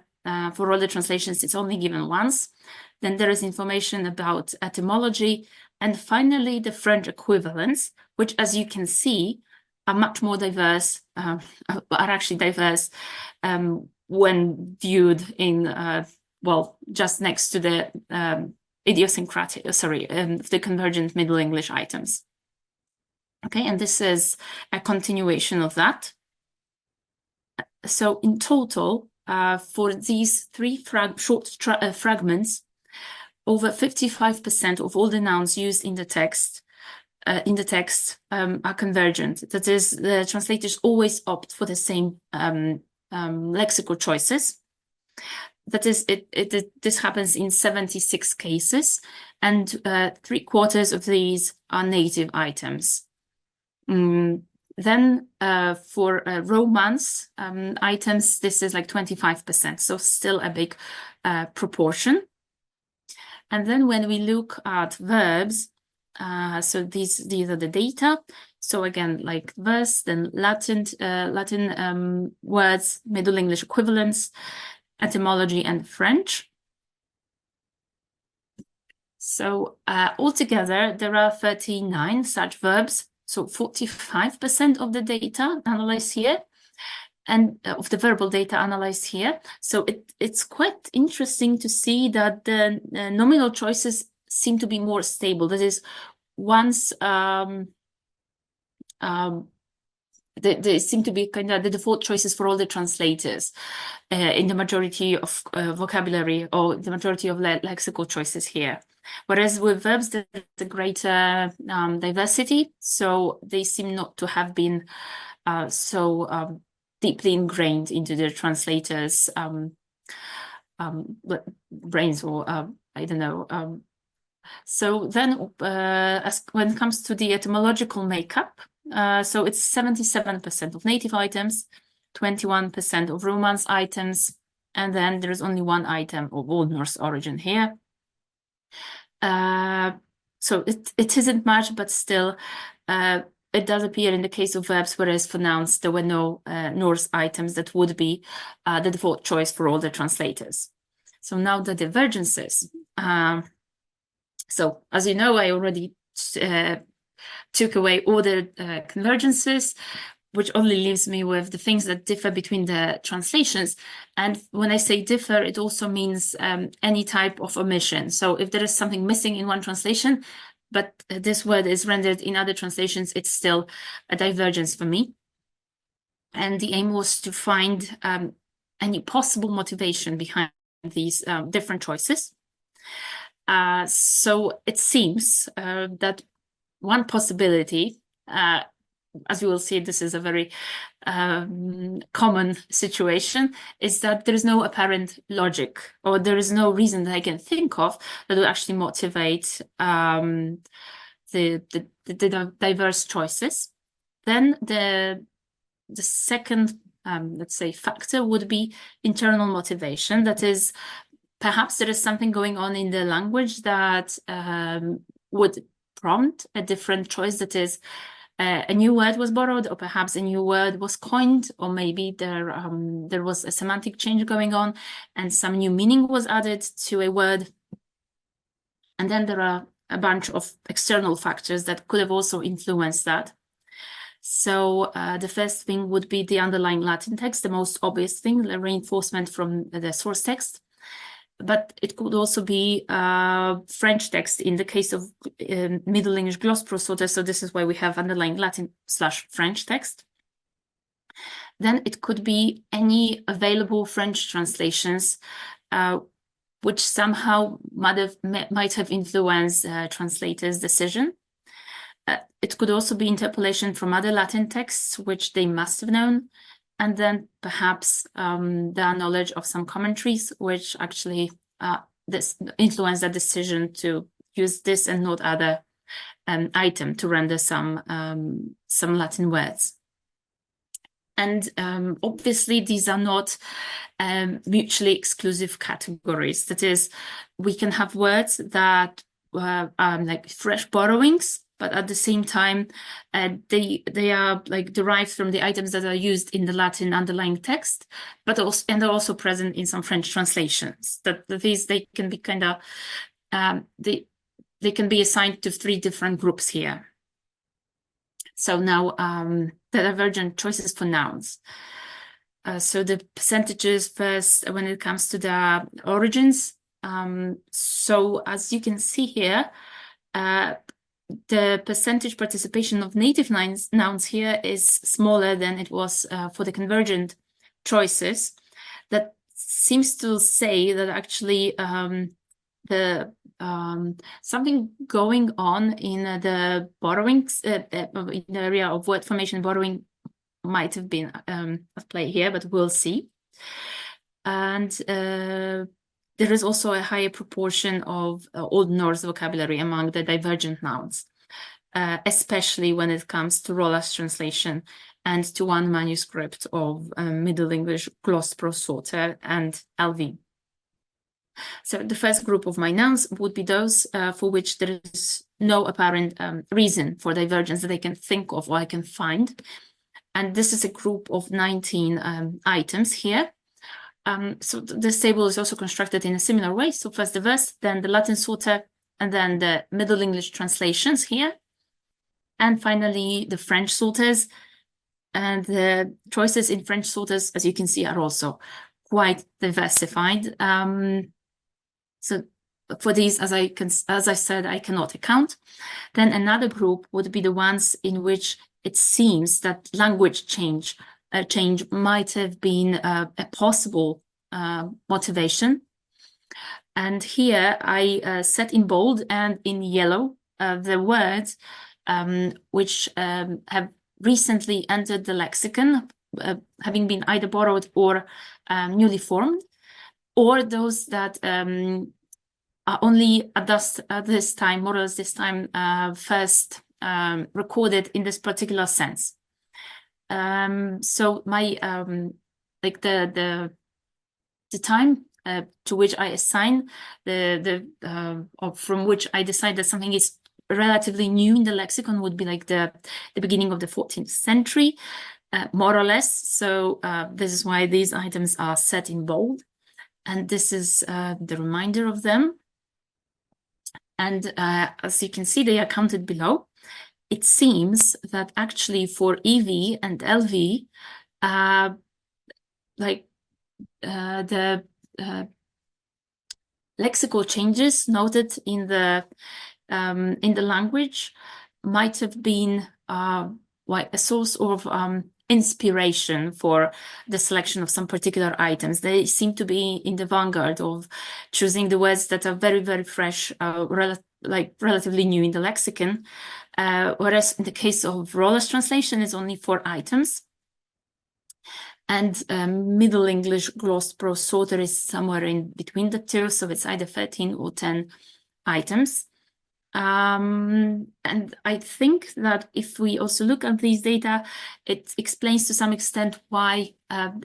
translations, it's only given once. Then there is information about etymology. And finally, the French equivalents, which, as you can see, are much more diverse, are actually diverse when viewed in, well, just next to the idiosyncratic, the convergent Middle English items. Okay, and this is a continuation of that. So in total, for these three short fragments, over 55% of all the nouns used in the text are convergent. That is, the translators always opt for the same lexical choices. That is, this happens in 76 cases, and 3/4 of these are native items. Then for Romance items, this is like 25%, so still a big proportion. And then when we look at verbs, so these are the data. So again, like verse, then Latin words, Middle English equivalents, etymology, and French. So altogether, there are 39 such verbs. So 45% of the data analyzed here, and of the verbal data analyzed here. So it's quite interesting to see that the nominal choices seem to be more stable. That is, once they seem to be kind of the default choices for all the translators in the majority of vocabulary, or the majority of lexical choices here. Whereas with verbs, there's a greater diversity, so they seem not to have been so deeply ingrained into the translators' brains, or I don't know. So then, when it comes to the etymological makeup, so it's 77% of native items, 21% of Romance items, and then there's only one item of Old Norse origin here. So it isn't much, but still, it does appear in the case of verbs, whereas for nouns, there were no Norse items that would be the default choice for all the translators. So now the divergences. So as you know, I already took away all the convergences, which only leaves me with the things that differ between the translations. And when I say differ, it also means any type of omission. So if there is something missing in one translation, but this word is rendered in other translations, it's still a divergence for me. And the aim was to find any possible motivation behind these different choices. So it seems that one possibility, as we will see, this is a very common situation, is that there is no apparent logic, or there is no reason that I can think of that will actually motivate the diverse choices. Then the second, let's say, factor would be internal motivation. That is, perhaps there is something going on in the language that would prompt a different choice. That is, a new word was borrowed, or perhaps a new word was coined, or maybe there was a semantic change going on and some new meaning was added to a word. And then there are a bunch of external factors that could have also influenced that. So the first thing would be the underlying Latin text, the most obvious thing, the reinforcement from the source text. But it could also be French text in the case of Middle English gloss prosota. So this is why we have underlying Latin/French text. Then it could be any available French translations, which somehow might have influenced translators' decision. It could also be interpolation from other Latin texts, which they must have known, and then perhaps their knowledge of some commentaries, which actually this influenced the decision to use this and not other item to render some Latin words. And obviously, these are not mutually exclusive categories. That is, we can have words that like fresh borrowings, but at the same time, they are like derived from the items that are used in the Latin underlying text, but also and are also present in some French translations. That these they can be kind of they can be assigned to three different groups here. So now the divergent choices for nouns. So the percentages first when it comes to the origins. So as you can see here, the percentage participation of native nouns here is smaller than it was for the convergent choices. That seems to say that actually something going on in the borrowings, in the area of word formation borrowing might have been at play here, but we'll see. And there is also a higher proportion of Old Norse vocabulary among the divergent nouns, especially when it comes to Rollas translation and to one manuscript of Middle English Gloss Pro Psalter and LV. So the first group of my nouns would be those for which there is no apparent reason for divergence that I can think of or I can find. And this is a group of 19 items here. So this table is also constructed in a similar way. So first the verse, then the Latin Psalter, and then the Middle English translations here. And finally, the French Psalters. And the choices in French Psalters, as you can see, are also quite diversified. So for these, as I said, I cannot account. Then another group would be the ones in which it seems that language change might have been a possible motivation. And here I set in bold and in yellow the words which have recently entered the lexicon, having been either borrowed or newly formed, or those that are only at this time, more or less this time, first recorded in this particular sense. So my like the time to which I assign or from which I decide that something is relatively new in the lexicon would be like the beginning of the 14th century, more or less. So this is why these items are set in bold. And this is the reminder of them. And as you can see, they are counted below. It seems that actually for EV and LV, the lexical changes noted in the language might have been a source of inspiration for the selection of some particular items. They seem to be in the vanguard of choosing the words that are very, very fresh, relatively new in the lexicon, whereas in the case of Rollas translation, it's only 4 items. And Middle English Gloss Pro Psalter is somewhere in between the two, so it's either 13 or 10 items. And I think that if we also look at these data, it explains to some extent why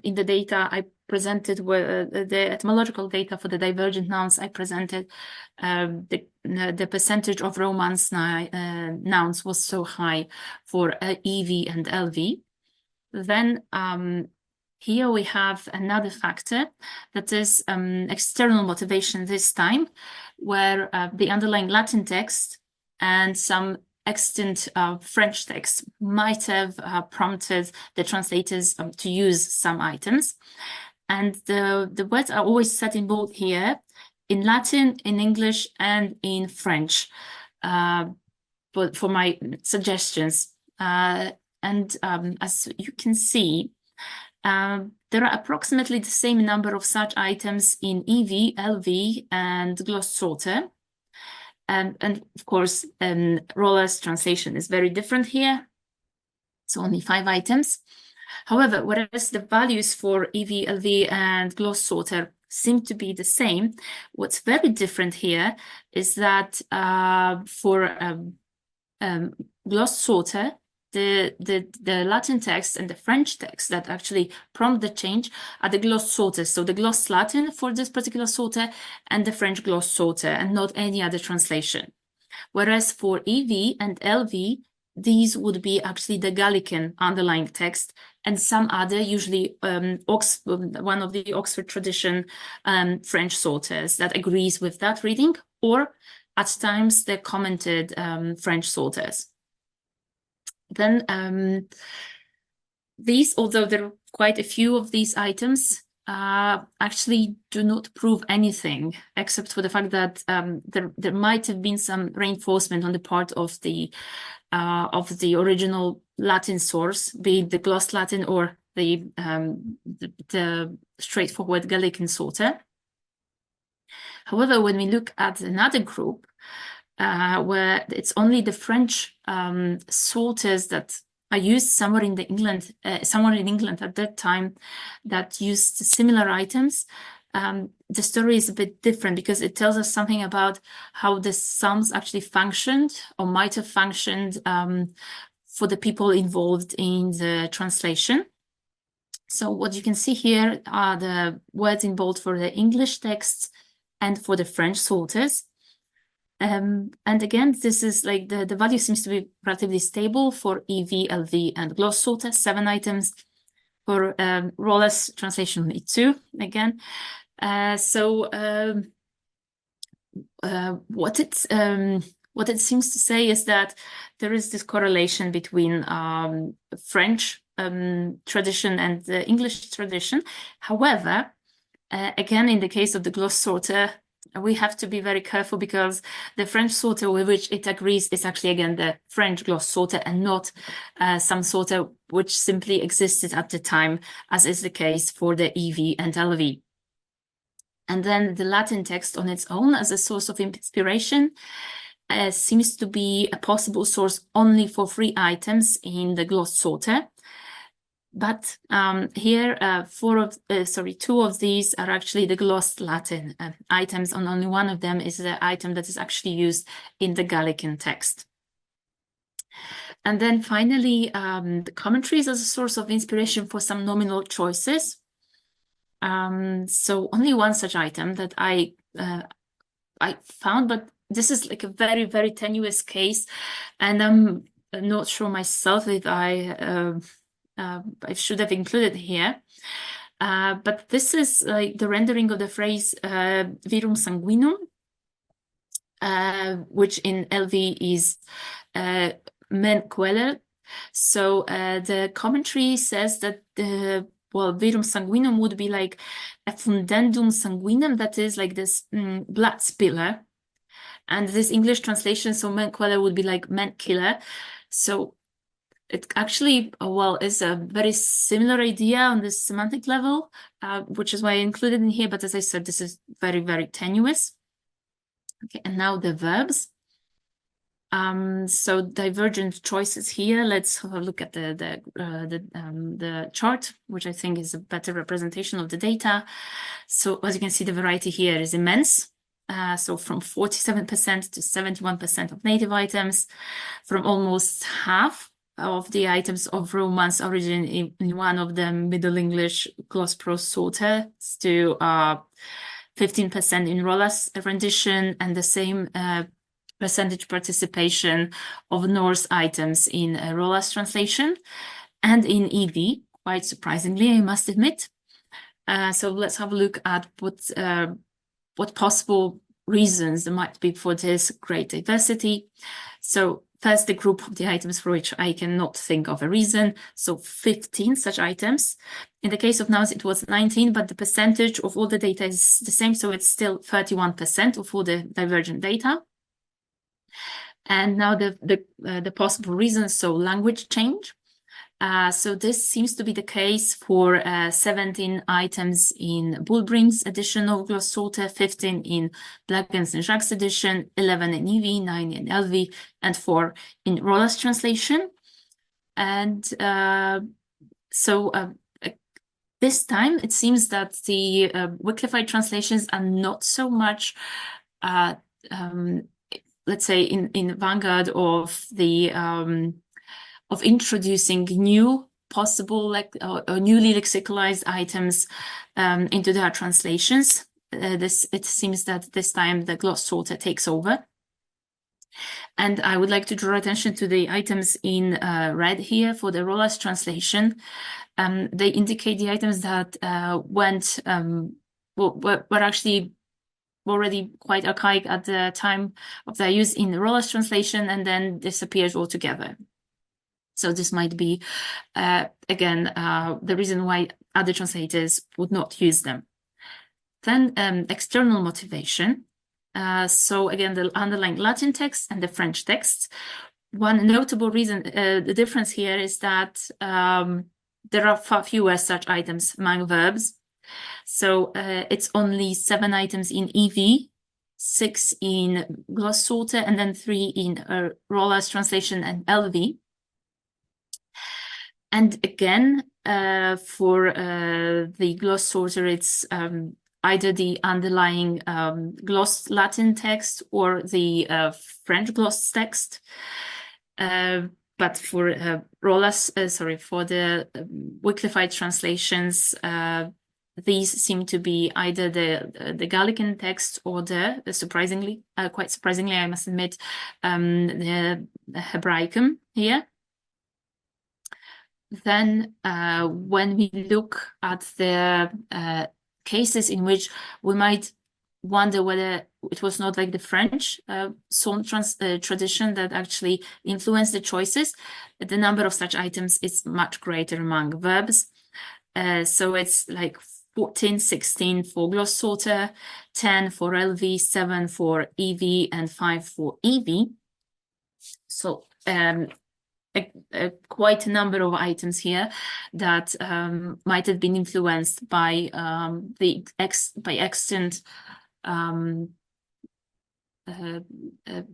in the data I presented, the etymological data for the divergent nouns I presented, the percentage of Romance nouns was so high for EV and LV. Then here we have another factor that is external motivation this time, where the underlying Latin text and some extant French text might have prompted the translators to use some items. And the words are always set in bold here, in Latin, in English, and in French, but for my suggestions. And as you can see, there are approximately the same number of such items in EV, LV, and Gloss Psalter. And of course, Roller's translation is very different here. So only 5 items. However, whereas the values for EV, LV, and gloss sorter seem to be the same, what's very different here is that for gloss sorter, the Latin text and the French text that actually prompt the change are the gloss sorters. So the gloss Latin for this particular sorter and the French gloss sorter, and not any other translation. Whereas for EV and LV, these would be actually the Gallican underlying text and some other, usually one of the Oxford tradition French sorters that agrees with that reading, or at times the commented French sorters. Then these, although there are quite a few of these items, actually do not prove anything, except for the fact that there might have been some reinforcement on the part of the original Latin source, be it the gloss Latin or the straightforward Gallican sorter. However, when we look at another group, where it's only the French sorters that are used somewhere in England at that time that used similar items, the story is a bit different because it tells us something about how the Psalms actually functioned or might have functioned for the people involved in the translation. So what you can see here are the words in bold for the English texts and for the French sorters. And again, this is like the value seems to be relatively stable for EV, LV, and gloss sorter, 7 items. For Roller's translation, only 2 again. What it seems to say is that there is this correlation between French tradition and the English tradition. However, again, in the case of the gloss sorter, we have to be very careful because the French sorter with which it agrees is actually, again, the French gloss sorter and not some sorter which simply existed at the time, as is the case for the EV and LV. And then the Latin text on its own as a source of inspiration seems to be a possible source only for 3 items in the gloss sorter. But here, 2 of these are actually the glossed Latin items, and only one of them is the item that is actually used in the Gallican text. And then finally, the commentaries as a source of inspiration for some nominal choices. So only one such item that I found, but this is like a very, very tenuous case, and I'm not sure myself if I should have included here. But this is like the rendering of the phrase virum sanguinum, which in LV is men queller. So the commentary says that virum sanguinum would be like a fundendum sanguinem, that is like this blood spiller. And this English translation, so men queller, would be like men killer. So it actually, is a very similar idea on the semantic level, which is why I included in here. But as I said, this is very, very tenuous. Okay, and now the verbs. So divergent choices here. Let's have a look at the chart, which I think is a better representation of the data. So as you can see, the variety here is immense. So from 47% to 71% of native items, from almost half of the items of Romance origin in one of the Middle English gloss prose sorters to 15% in Roller's rendition, and the same percentage participation of Norse items in Roller's translation and in EV, quite surprisingly, I must admit. So let's have a look at what possible reasons there might be for this great diversity. So first, the group of the items for which I cannot think of a reason. So 15 such items. In the case of nouns, it was 19, but the percentage of all the data is the same. So it's still 31% of all the divergent data. And now the possible reasons. So language change. So this seems to be the case for 17 items in Bulbring's edition of Gloss Psalter, 15 in Blackens and Jacques' edition, 11 in EV, 9 in LV, and 4 in Rollas translation. And this time it seems that the Wycliffite translations are not so much, let's say, in vanguard of the of introducing new possible or newly lexicalized items into their translations. It seems that this time the Gloss Psalter takes over. And I would like to draw attention to the items in red here for the Rollas translation. They indicate the items that were actually already quite archaic at the time of their use in the Rollas translation and then disappeared altogether. So this might be, again, the reason why other translators would not use them. Then external motivation. So again, the underlying Latin text and the French text. One notable reason, the difference here is that there are far fewer such items among verbs. So it's only 7 items in EV, 6 in Gloss Psalter, and then 3 in Rollas translation and LV. And again, for the Gloss Psalter, it's either the underlying gloss Latin text or the French gloss text. But for for the Wycliffite translations, these seem to be either the Gallican text or quite surprisingly, I must admit, the Hebraicum here. Then when we look at the cases in which we might wonder whether it was not like the French psalm tradition that actually influenced the choices, the number of such items is much greater among verbs. So it's like 14, 16 for Gloss Psalter, 10 for LV, 7 for EV, and 5 for EV. So quite a number of items here that might have been influenced by extant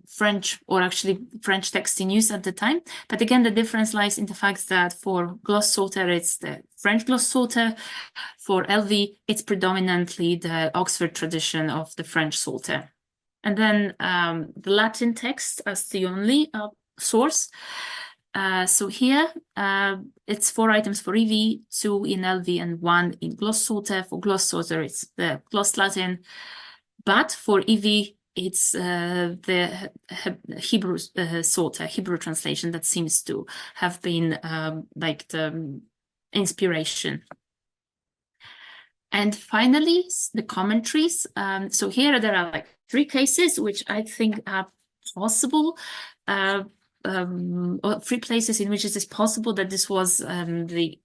French, or actually French text in use at the time. But again, the difference lies in the fact that for Gloss Psalter, it's the French Gloss Psalter. For LV, it's predominantly the Oxford tradition of the French Psalter. And then the Latin text as the only source. So here, it's 4 items for EV, 2 in LV, and 1 in Gloss Psalter. For Gloss Psalter, it's the Gloss Latin. But for EV, it's the Hebrew Psalter, Hebrew translation that seems to have been like the inspiration. And finally, the commentaries. So here there are like 3 cases which I think are possible. Or 3 places in which it is possible that this was the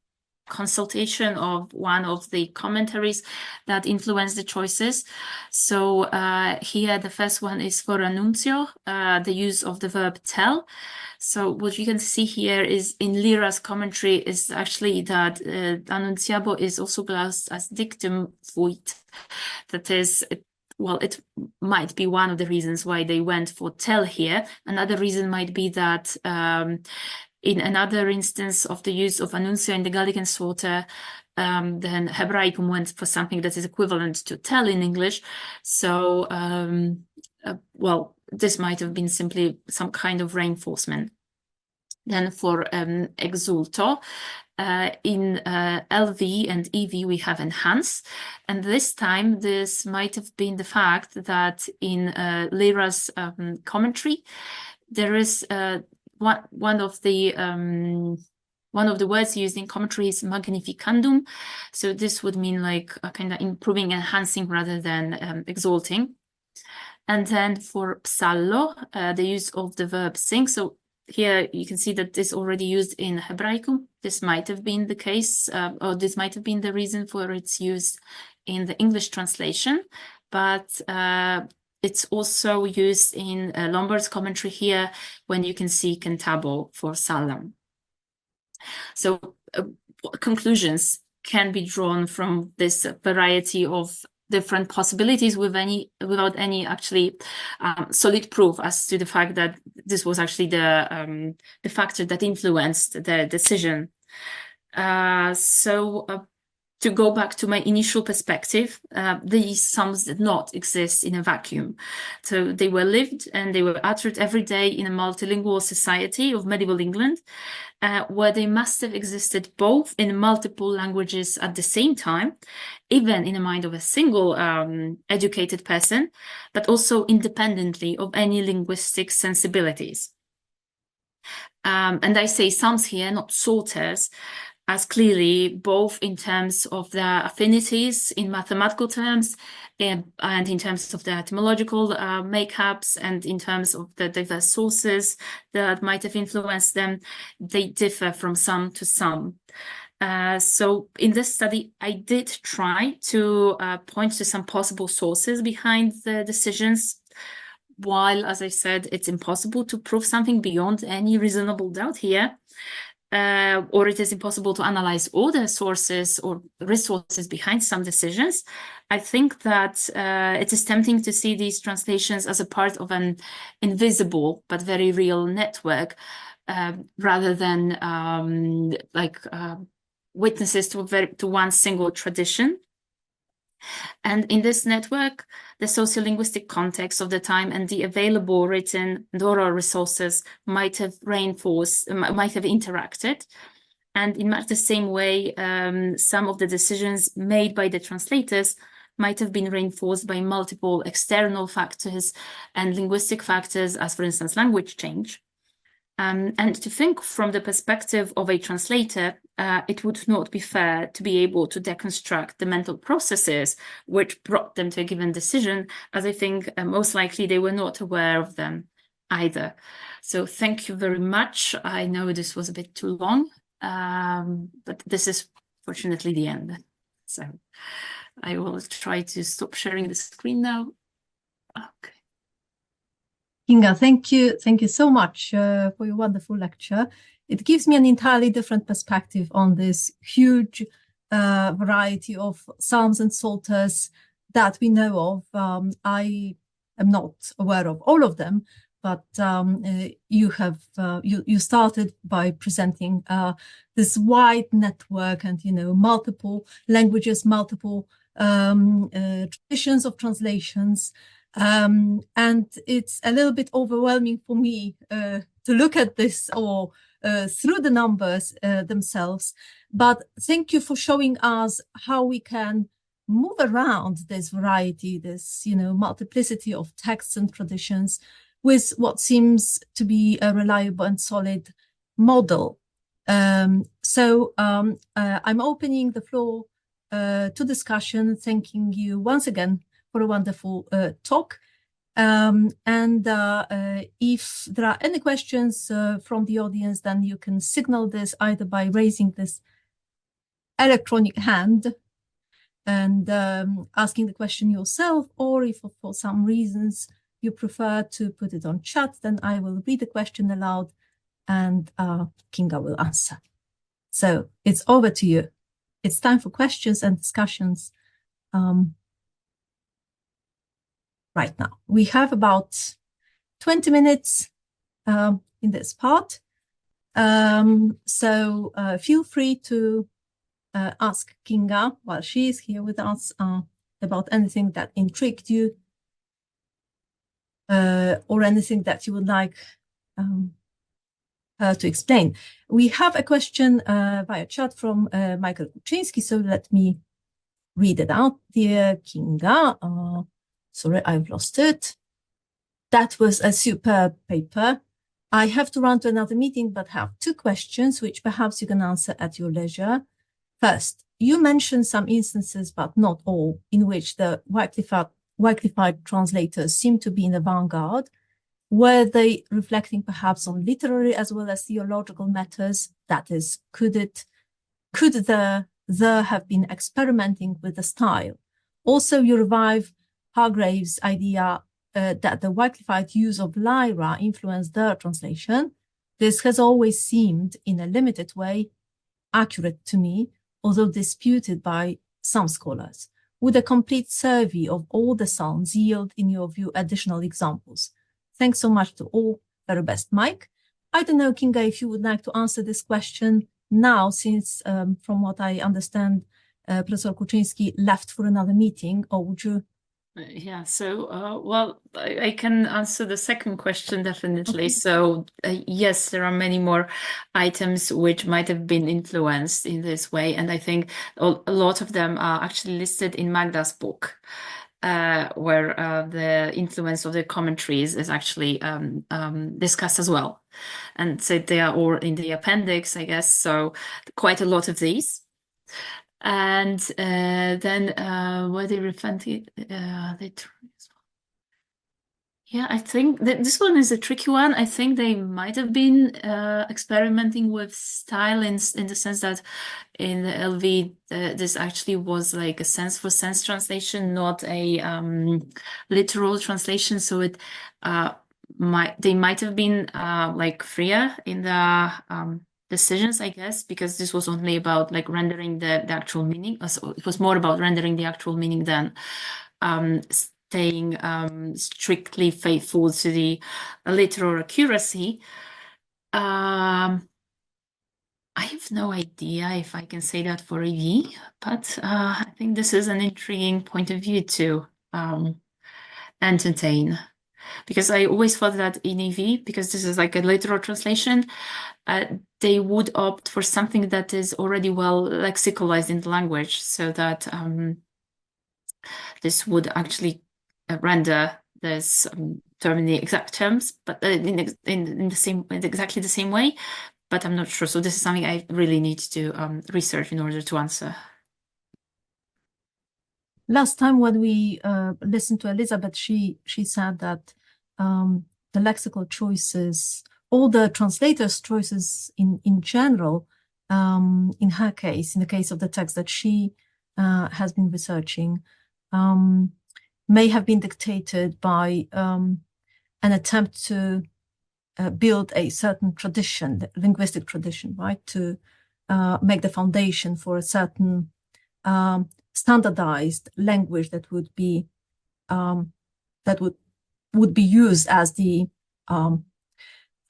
consultation of one of the commentaries that influenced the choices. So here the first one is for annuncio, the use of the verb tell. So what you can see here is in Lyra's commentary is actually that annunciabo is also classed as dictum fuit. That is, well, it might be one of the reasons why they went for tell here. Another reason might be that in another instance of the use of annuncio in the Gallican Psalter, then Hebraicum went for something that is equivalent to tell in English. So, well, this might have been simply some kind of reinforcement. Then for exulto, in LV and EV we have enhance, and this time this might have been the fact that in Lyra's commentary there is one of the words used in commentary is magnificandum, so this would mean like a kind of improving, enhancing rather than exalting. And then for psallo, the use of the verb sing. So here you can see that this is already used in Hebraicum. This might have been the case, or this might have been the reason for its use in the English translation, but it's also used in Lombard's commentary here when you can see cantabo for salam. So conclusions can be drawn from this variety of different possibilities without any actually solid proof as to the fact that this was actually the factor that influenced the decision. To go back to my initial perspective, these psalms did not exist in a vacuum. So they were lived and they were uttered every day in a multilingual society of medieval England, where they must have existed both in multiple languages at the same time, even in the mind of a single educated person, but also independently of any linguistic sensibilities. And I say psalms here, not psalters, as clearly both in terms of their affinities in mathematical terms and in terms of the etymological makeups and in terms of the diverse sources that might have influenced them, they differ from some to some. So in this study, I did try to point to some possible sources behind the decisions, while, as I said, it's impossible to prove something beyond any reasonable doubt here. Or it is impossible to analyze all the sources or resources behind some decisions. I think that it is tempting to see these translations as a part of an invisible but very real network, rather than witnesses to one single tradition. And in this network, the sociolinguistic context of the time and the available written and oral resources might have interacted. And in much the same way, some of the decisions made by the translators might have been reinforced by multiple external factors and linguistic factors, as for instance, language change. And to think from the perspective of a translator, it would not be fair to be able to deconstruct the mental processes which brought them to a given decision, as I think most likely they were not aware of them either. So thank you very much. I know this was a bit too long, but this is fortunately the end. So I will try to stop sharing the screen now. Okay. Kinga, thank you so much for your wonderful lecture. It gives me an entirely different perspective on this huge variety of psalms and psalters that we know of. I am not aware of all of them, but you started by presenting this wide network and multiple languages, multiple traditions of translations. And it's a little bit overwhelming for me to look at this or through the numbers themselves. But thank you for showing us how we can move around this variety, this multiplicity of texts and traditions with what seems to be a reliable and solid model. So I'm opening the floor to discussion, thanking you once again for a wonderful talk. And if there are any questions from the audience, then you can signal this either by raising this electronic hand and asking the question yourself, or if for some reasons you prefer to put it on chat, then I will read the question aloud and Kinga will answer. So it's over to you. It's time for questions and discussions. Right now, we have about 20 minutes in this part. So feel free to ask Kinga while she is here with us about anything that intrigued you or anything that you would like her to explain. We have a question via chat from Michael Kuczynski, so let me read it out. Dear Kinga, sorry, I've lost it. That was a superb paper. I have to run to another meeting, but have two questions, which perhaps you can answer at your leisure. First, you mentioned some instances, but not all, in which the Wyclified translators seem to be in the vanguard. Were they reflecting perhaps on literary as well as theological matters? That is, could there have been experimenting with the style? Also, you revive Hargrave's idea that the Wyclifite use of lyra influenced their translation. This has always seemed, in a limited way, accurate to me, although disputed by some scholars. Would a complete survey of all the Psalms yield, in your view, additional examples? Thanks so much to all. Very best, Mike. I don't know, Kinga, if you would like to answer this question now, since from what I understand, Professor Kuczyński left for another meeting, or would you? Yeah, so, well, I can answer the second question definitely. Okay. So, yes, there are many more items which might have been influenced in this way. And I think a lot of them are actually listed in Magda's book, where the influence of the commentaries is actually discussed as well. And so they are all in the appendix, I guess. So, quite a lot of these. And then where they referred it, yeah, I think that this one is a tricky one. I think they might have been experimenting with style in the sense that in the LV this actually was like a sense for sense translation, not a literal translation. So it they might have been like freer in the decisions, I guess, because this was only about like rendering the actual meaning. So it was more about rendering the actual meaning than staying strictly faithful to the literal accuracy. I have no idea if I can say that for EV, but I think this is an intriguing point of view to entertain. Because I always thought that in EV, because this is like a literal translation, they would opt for something that is already well lexicalized in the language, so that this would actually render this term in the exact terms, but in exactly the same way. But I'm not sure. So this is something I really need to research in order to answer. Last time when we listened to Elizabeth, she said that the lexical choices, all the translators' choices in general, in her case, in the case of the text that she has been researching, may have been dictated by an attempt to build a certain tradition, the linguistic tradition, right, to make the foundation for a certain standardized language that would be used as the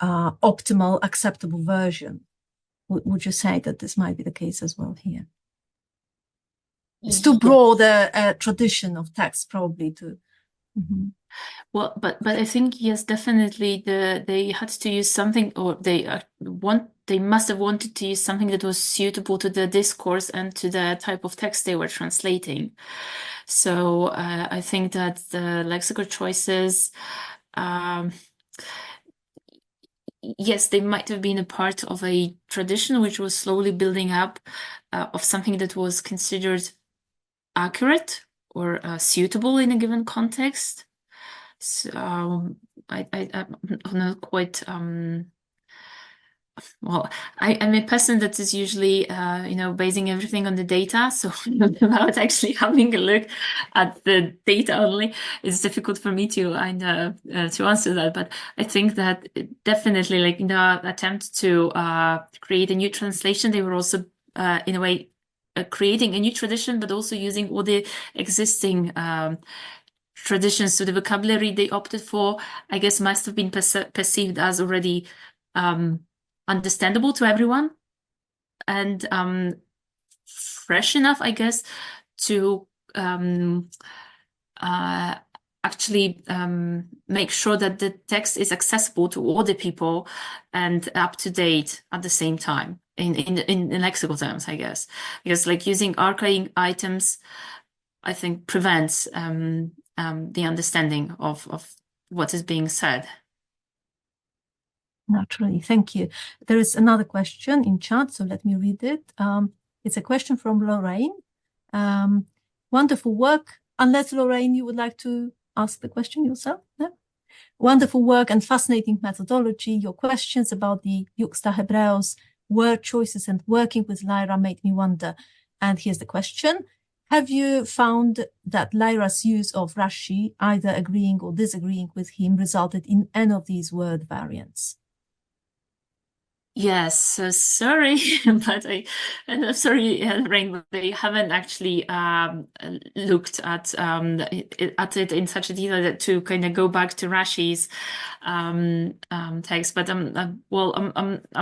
optimal acceptable version. Would you say that this might be the case as well here? It's too broad a tradition of text, probably, to. Mm-hmm. Well, but I think yes, definitely they had to use something, or they must have wanted to use something that was suitable to the discourse and to the type of text they were translating. So I think that the lexical choices, yes, they might have been a part of a tradition which was slowly building up of something that was considered accurate or suitable in a given context. So I'm not quite well, I'm a person that is usually basing everything on the data, so without actually having a look at the data only, it's difficult for me to answer that. But I think that definitely, like in the attempt to create a new translation, they were also in a way creating a new tradition, but also using all the existing traditions. So the vocabulary they opted for, I guess, must have been perceived as already understandable to everyone and fresh enough, I guess, to actually make sure that the text is accessible to all the people and up to date at the same time in lexical terms, I guess, because like using archaic items, I think prevents the understanding of what is being said. Naturally, thank you. There is another question in chat, so let me read it. It's a question from Lorraine. Wonderful work. Unless, Lorraine, you would like to ask the question yourself? No? Wonderful work and fascinating methodology. Your questions about the Juxta Hebreos, word choices and working with Lyra made me wonder. And here's the question. Have you found that Lyra's use of Rashi, either agreeing or disagreeing with him, resulted in any of these word variants? Yes, so sorry, but I'm sorry, Rain, they haven't actually looked at it in such a detail that to kind of go back to Rashi's text. But I'm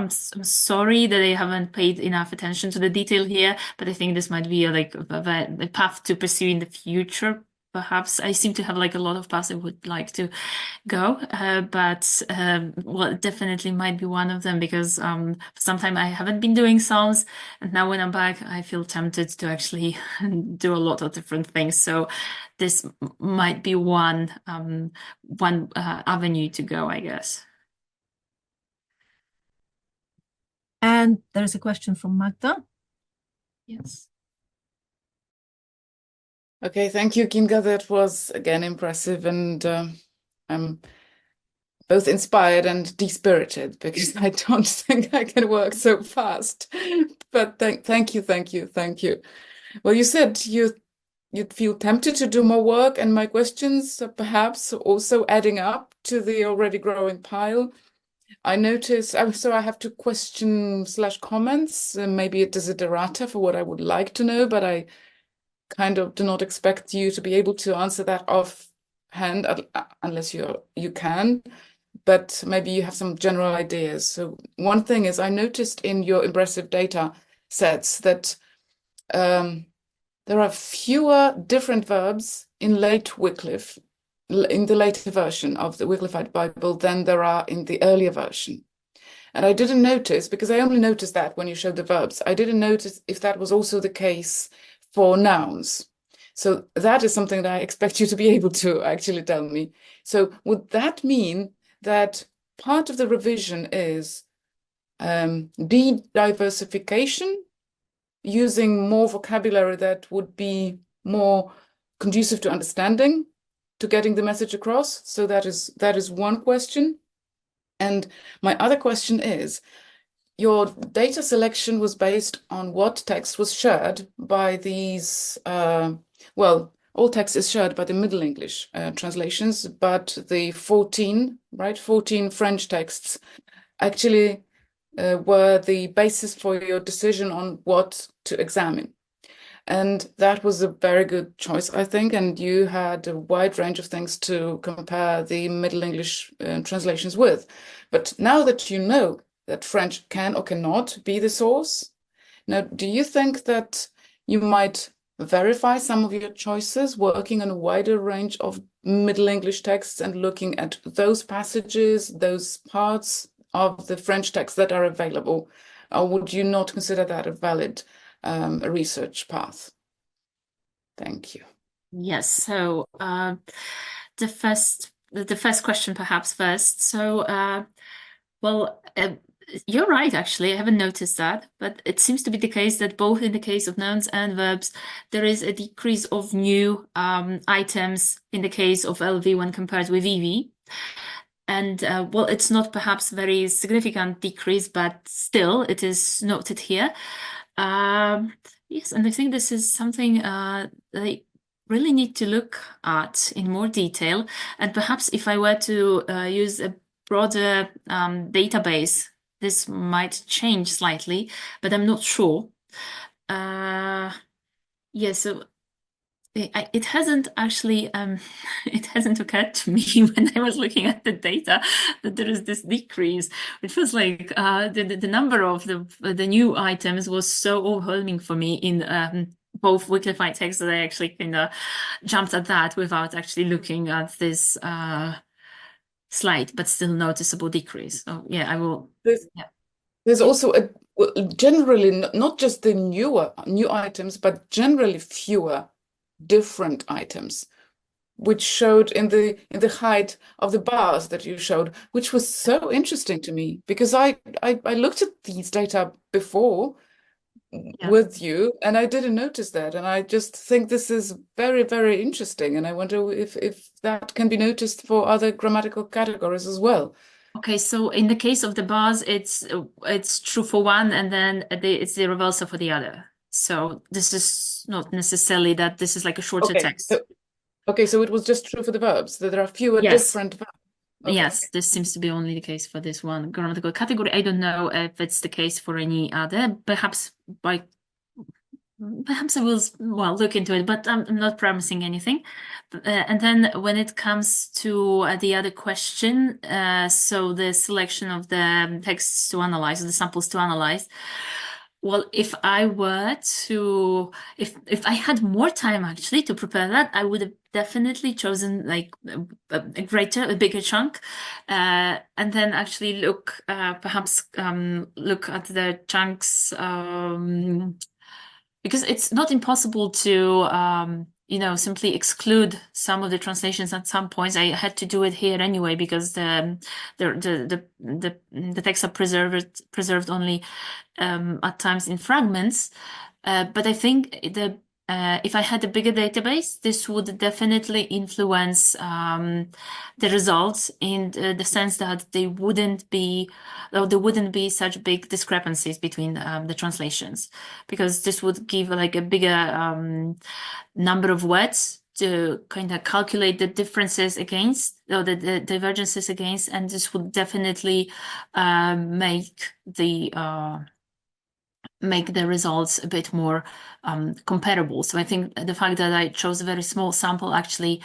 sorry that they haven't paid enough attention to the detail here. But I think this might be a path to pursue in the future. Perhaps I seem to have like a lot of paths I would like to go, but well, it definitely might be one of them because sometimes I haven't been doing Psalms, and now when I'm back, I feel tempted to actually do a lot of different things. So this might be one avenue to go, I guess. And there's a question from Magda. Yes. Okay, thank you, Kinga. That was again impressive, and I'm both inspired and dispirited because I don't think I can work so fast. But thank you. Well, you said you'd feel tempted to do more work, and my questions are perhaps also adding up to the already growing pile. I notice, so I have two questions/comments. Maybe it is a desiderata for what I would like to know, but I kind of do not expect you to be able to answer that offhand unless you can, but maybe you have some general ideas. So one thing is I noticed in your impressive data sets that there are fewer different verbs in late Wycliffe, in the later version of the Wycliffite Bible than there are in the earlier version. And I didn't notice, because I only noticed that when you showed the verbs, I didn't notice if that was also the case for nouns. So that is something that I expect you to be able to actually tell me. So would that mean that part of the revision is de-diversification, using more vocabulary that would be more conducive to understanding, to getting the message across? So that is one question. And my other question is, your data selection was based on what text was shared by these, well, all text is shared by the Middle English translations, but the 14 French texts actually were the basis for your decision on what to examine. And that was a very good choice, I think. And you had a wide range of things to compare the Middle English translations with. But now that you know that French can or cannot be the source, now, do you think that you might verify some of your choices working on a wider range of Middle English texts and looking at those passages, those parts of the French text that are available? Or would you not consider that a valid research path? Thank you. Yes. So the first question, perhaps first. So well, you're right. Actually, I haven't noticed that, but it seems to be the case that both in the case of nouns and verbs, there is a decrease of new items in the case of LV when compared with EV. And well, it's not perhaps very significant decrease, but still it is noted here. Yes, and I think this is something they really need to look at in more detail. And perhaps if I were to use a broader database, this might change slightly, but I'm not sure. Yeah, so it hasn't actually it hasn't occurred to me when I was looking at the data that there is this decrease. It feels like the number of the new items was so overwhelming for me in both Wycliffite texts that I actually kind of jumped at that without actually looking at this slight but still noticeable decrease. So yeah, I will. There's also generally not just the new items, but generally fewer different items, which showed in the height of the bars that you showed, which was so interesting to me because I looked at these data before with you and I didn't notice that, and I just think this is very, very interesting, and I wonder if that can be noticed for other grammatical categories as well. Okay, so in the case of the bars, it's true for one, and then it's the reversal for the other. So this is not necessarily that this is like a shorter text. Okay, so it was just true for the verbs, that there are fewer Yes. different verbs. Okay. Yes, this seems to be only the case for this one grammatical category. I don't know if it's the case for any other. Perhaps I will, well, look into it, but I'm not promising anything. And then when it comes to the other question, so the selection of the texts to analyze, the samples to analyze. Well, if I were to, if I had more time actually to prepare that, I would have definitely chosen like a bigger chunk, and then actually look, perhaps look at the chunks, because it's not impossible to, you know, simply exclude some of the translations at some points. I had to do it here anyway because the texts are preserved only at times in fragments. But I think if I had a bigger database, this would definitely influence the results in the sense that there wouldn't be such big discrepancies between the translations, because this would give like a bigger number of words to kind of calculate the differences against, or the divergences against, and this would definitely make the results a bit more comparable. So I think the fact that I chose a very small sample actually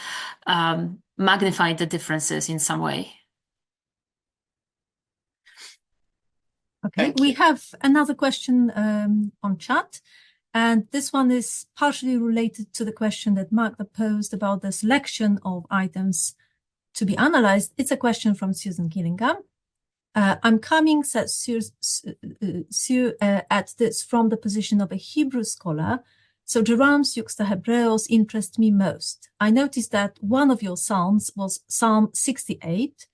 magnified the differences in some way. Okay, we have another question on chat, and this one is partially related to the question that Magda posed about the selection of items to be analyzed. It's a question from Susan Gillingham. I'm coming, says Sue, at this from the position of a Hebrew scholar, so Jerome's Juxta Hebreos interest me most. I noticed that one of your psalms was Psalm 68,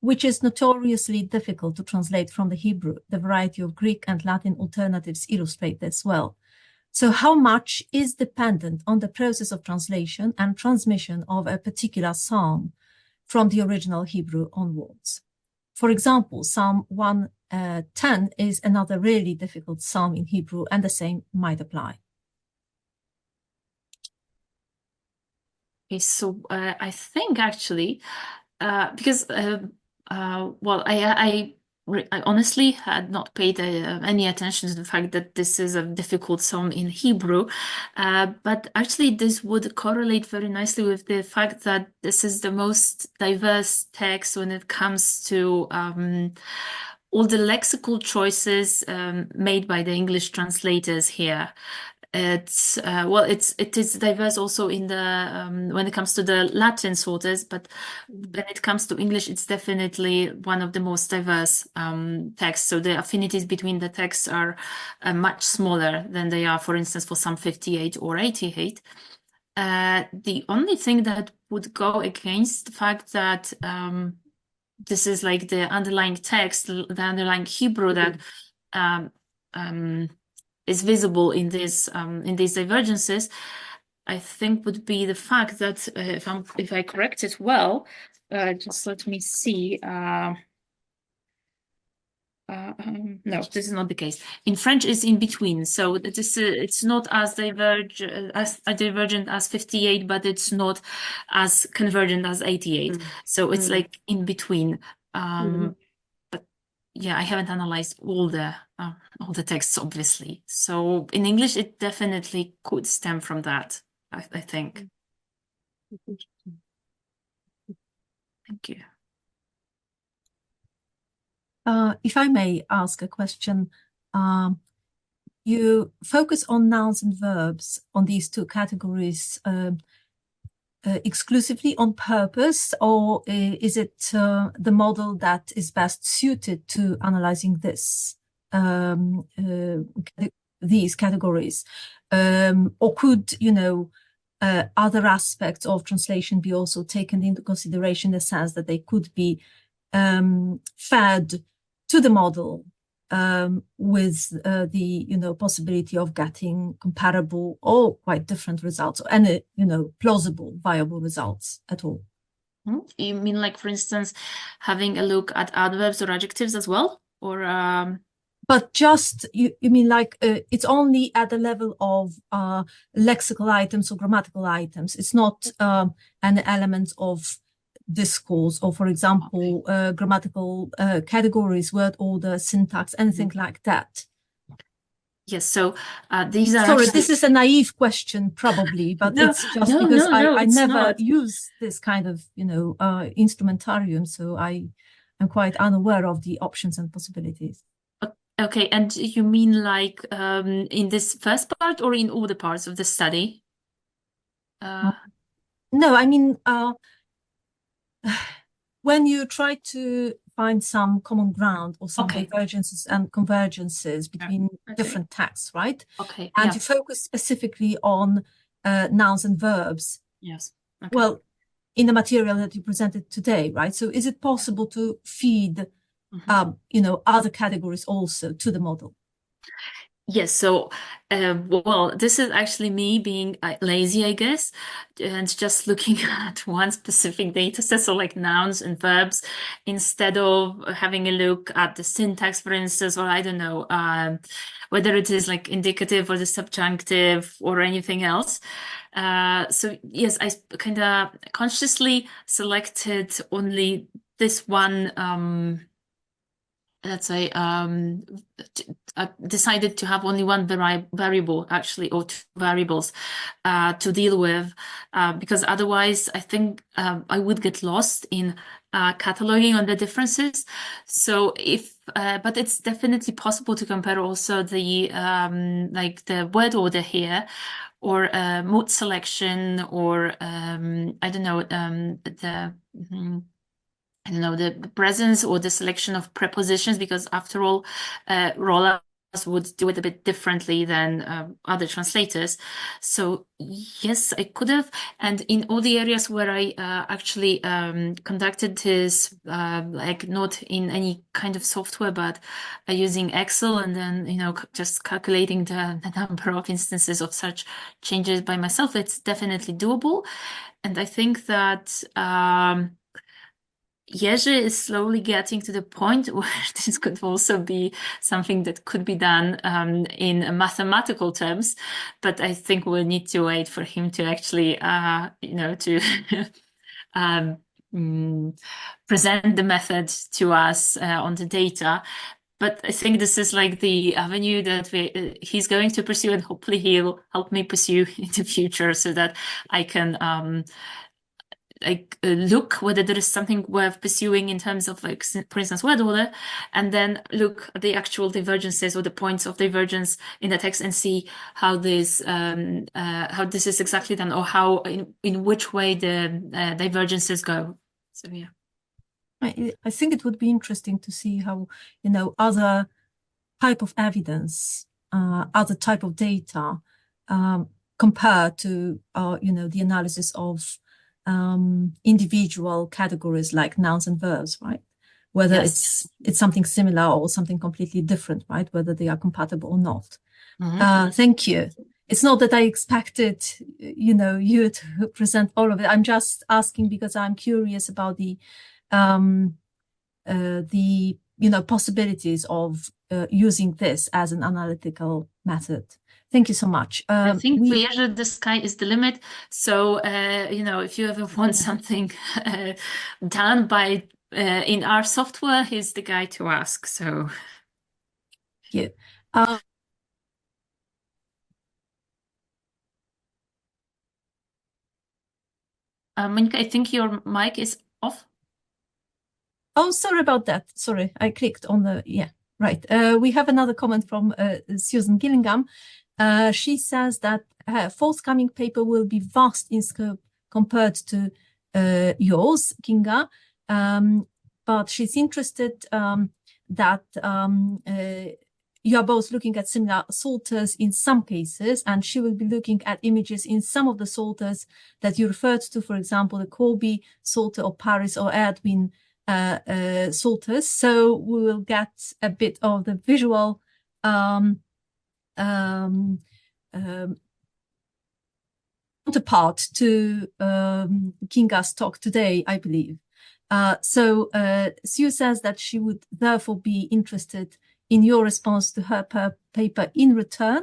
which is notoriously difficult to translate from the Hebrew. The variety of Greek and Latin alternatives illustrate this well. So how much is dependent on the process of translation and transmission of a particular psalm from the original Hebrew onwards? For example, Psalm 110 is another really difficult psalm in Hebrew, and the same might apply. Okay, so I think actually, because well, I honestly had not paid any attention to the fact that this is a difficult psalm in Hebrew, but actually this would correlate very nicely with the fact that this is the most diverse text when it comes to all the lexical choices made by the English translators here. It's it is diverse also in the when it comes to the Latin sorters, but when it comes to English, it's definitely one of the most diverse texts. So the affinities between the texts are much smaller than they are, for instance, for Psalm 58 or 88. The only thing that would go against the fact that this is like the underlying text, the underlying Hebrew that is visible in these divergences, I think would be the fact that if I correct it well, just let me see. No, this is not the case. In French, it's in between, so this it's not as divergent as 58, but it's not as convergent as 88. So it's like in between. But yeah, I haven't analyzed all the texts, obviously. So in English, it definitely could stem from that, I think. Thank you. If I may ask a question, you focus on nouns and verbs on these two categories exclusively on purpose, or is it the model that is best suited to analyzing these categories? Or could, you know, other aspects of translation be also taken into consideration in the sense that they could be fed to the model with the possibility of getting comparable or quite different results, or any plausible, viable results at all? You mean, like, for instance, having a look at adverbs or adjectives as well, or but just you mean like it's only at the level of lexical items or grammatical items. It's not an element of discourse, or for example, grammatical categories, word order, syntax, anything like that? Yes, so these are Sorry, actually... this is a naive question, probably, but No, it's just no, because no, I it's never not. use this kind of, instrumentarium, so I'm quite unaware of the options and possibilities. Okay, and you mean like in this first part or in all the parts of the study? No, I mean, when you try to find some common ground or some Okay. divergences and convergences between different texts, right? Okay. And you focus specifically on nouns and verbs. Yes. Okay. Well, in the material that you presented today, right? So is it possible to feed, other categories also to the model? Yes, so, well, this is actually me being lazy, I guess, and just looking at one specific data set, so like nouns and verbs, instead of having a look at the syntax, for instance, or I don't know, whether it is like indicative or the subjunctive or anything else. So yes, I kind of consciously selected only this one, let's say, I decided to have only one variable, actually, or two variables to deal with, because otherwise I think I would get lost in cataloging on the differences. So but it's definitely possible to compare also the like the word order here, or mood selection, or I don't know, the presence or the selection of prepositions, because after all, rollers would do it a bit differently than other translators. So yes, I could have. And in all the areas where I actually conducted this, like not in any kind of software, but using Excel, and then, just calculating the number of instances of such changes by myself, it's definitely doable. And I think that Jerzy is slowly getting to the point where this could also be something that could be done in mathematical terms, but I think we'll need to wait for him to actually, to present the method to us on the data. But I think this is like the avenue that he's going to pursue, and hopefully he'll help me pursue in the future, so that I can look whether there is something worth pursuing in terms of, like, for instance, word order, and then look at the actual divergences or the points of divergence in the text and see how this is exactly done, or how in which way the divergences go. So yeah. I think it would be interesting to see how, other type of evidence, other type of data compare to, the analysis of individual categories like nouns and verbs, right? Whether Yes. it's something similar or something completely different, right? Whether they are compatible or not. Mm-hmm. Thank you. It's not that I expected, you to present all of it. I'm just asking because I'm curious about the possibilities of using this as an analytical method. Thank you so much. I think for Jerzy, the sky is the limit. So, if you ever want something done by in our software, he's the guy to ask. So, yeah. Monica, I think your mic is off. Oh, sorry about that. Sorry, I clicked on the, right. We have another comment from Susan Gillingham. She says that her forthcoming paper will be vast in scope compared to yours, Kinga, but she's interested that you are both looking at similar psalters in some cases, and she will be looking at images in some of the psalters that you referred to, for example, the Corby Psalter or Paris or Erdwin psalters. So we will get a bit of the visual counterpart to Kinga's talk today, I believe. So Sue says that she would therefore be interested in your response to her paper in return,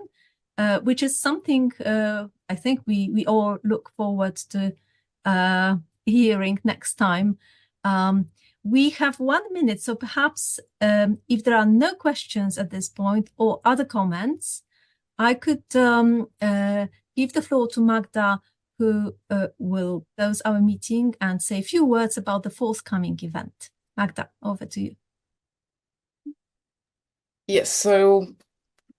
which is something I think we all look forward to hearing next time. We have 1 minute, so perhaps if there are no questions at this point or other comments, I could give the floor to Magda, who will close our meeting and say a few words about the forthcoming event. Magda, over to you. Yes, so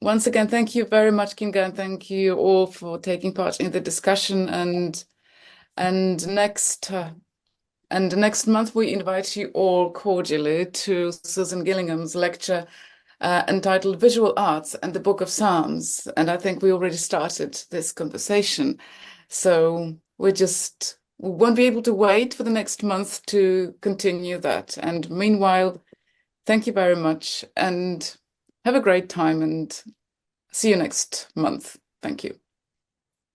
once again, thank you very much, Kinga, and thank you all for taking part in the discussion. And next month, we invite you all cordially to Susan Gillingham's lecture entitled Visual Arts and the Book of Psalms. And I think we already started this conversation. So we won't be able to wait for the next month to continue that. And meanwhile, thank you very much and have a great time and see you next month. Thank you.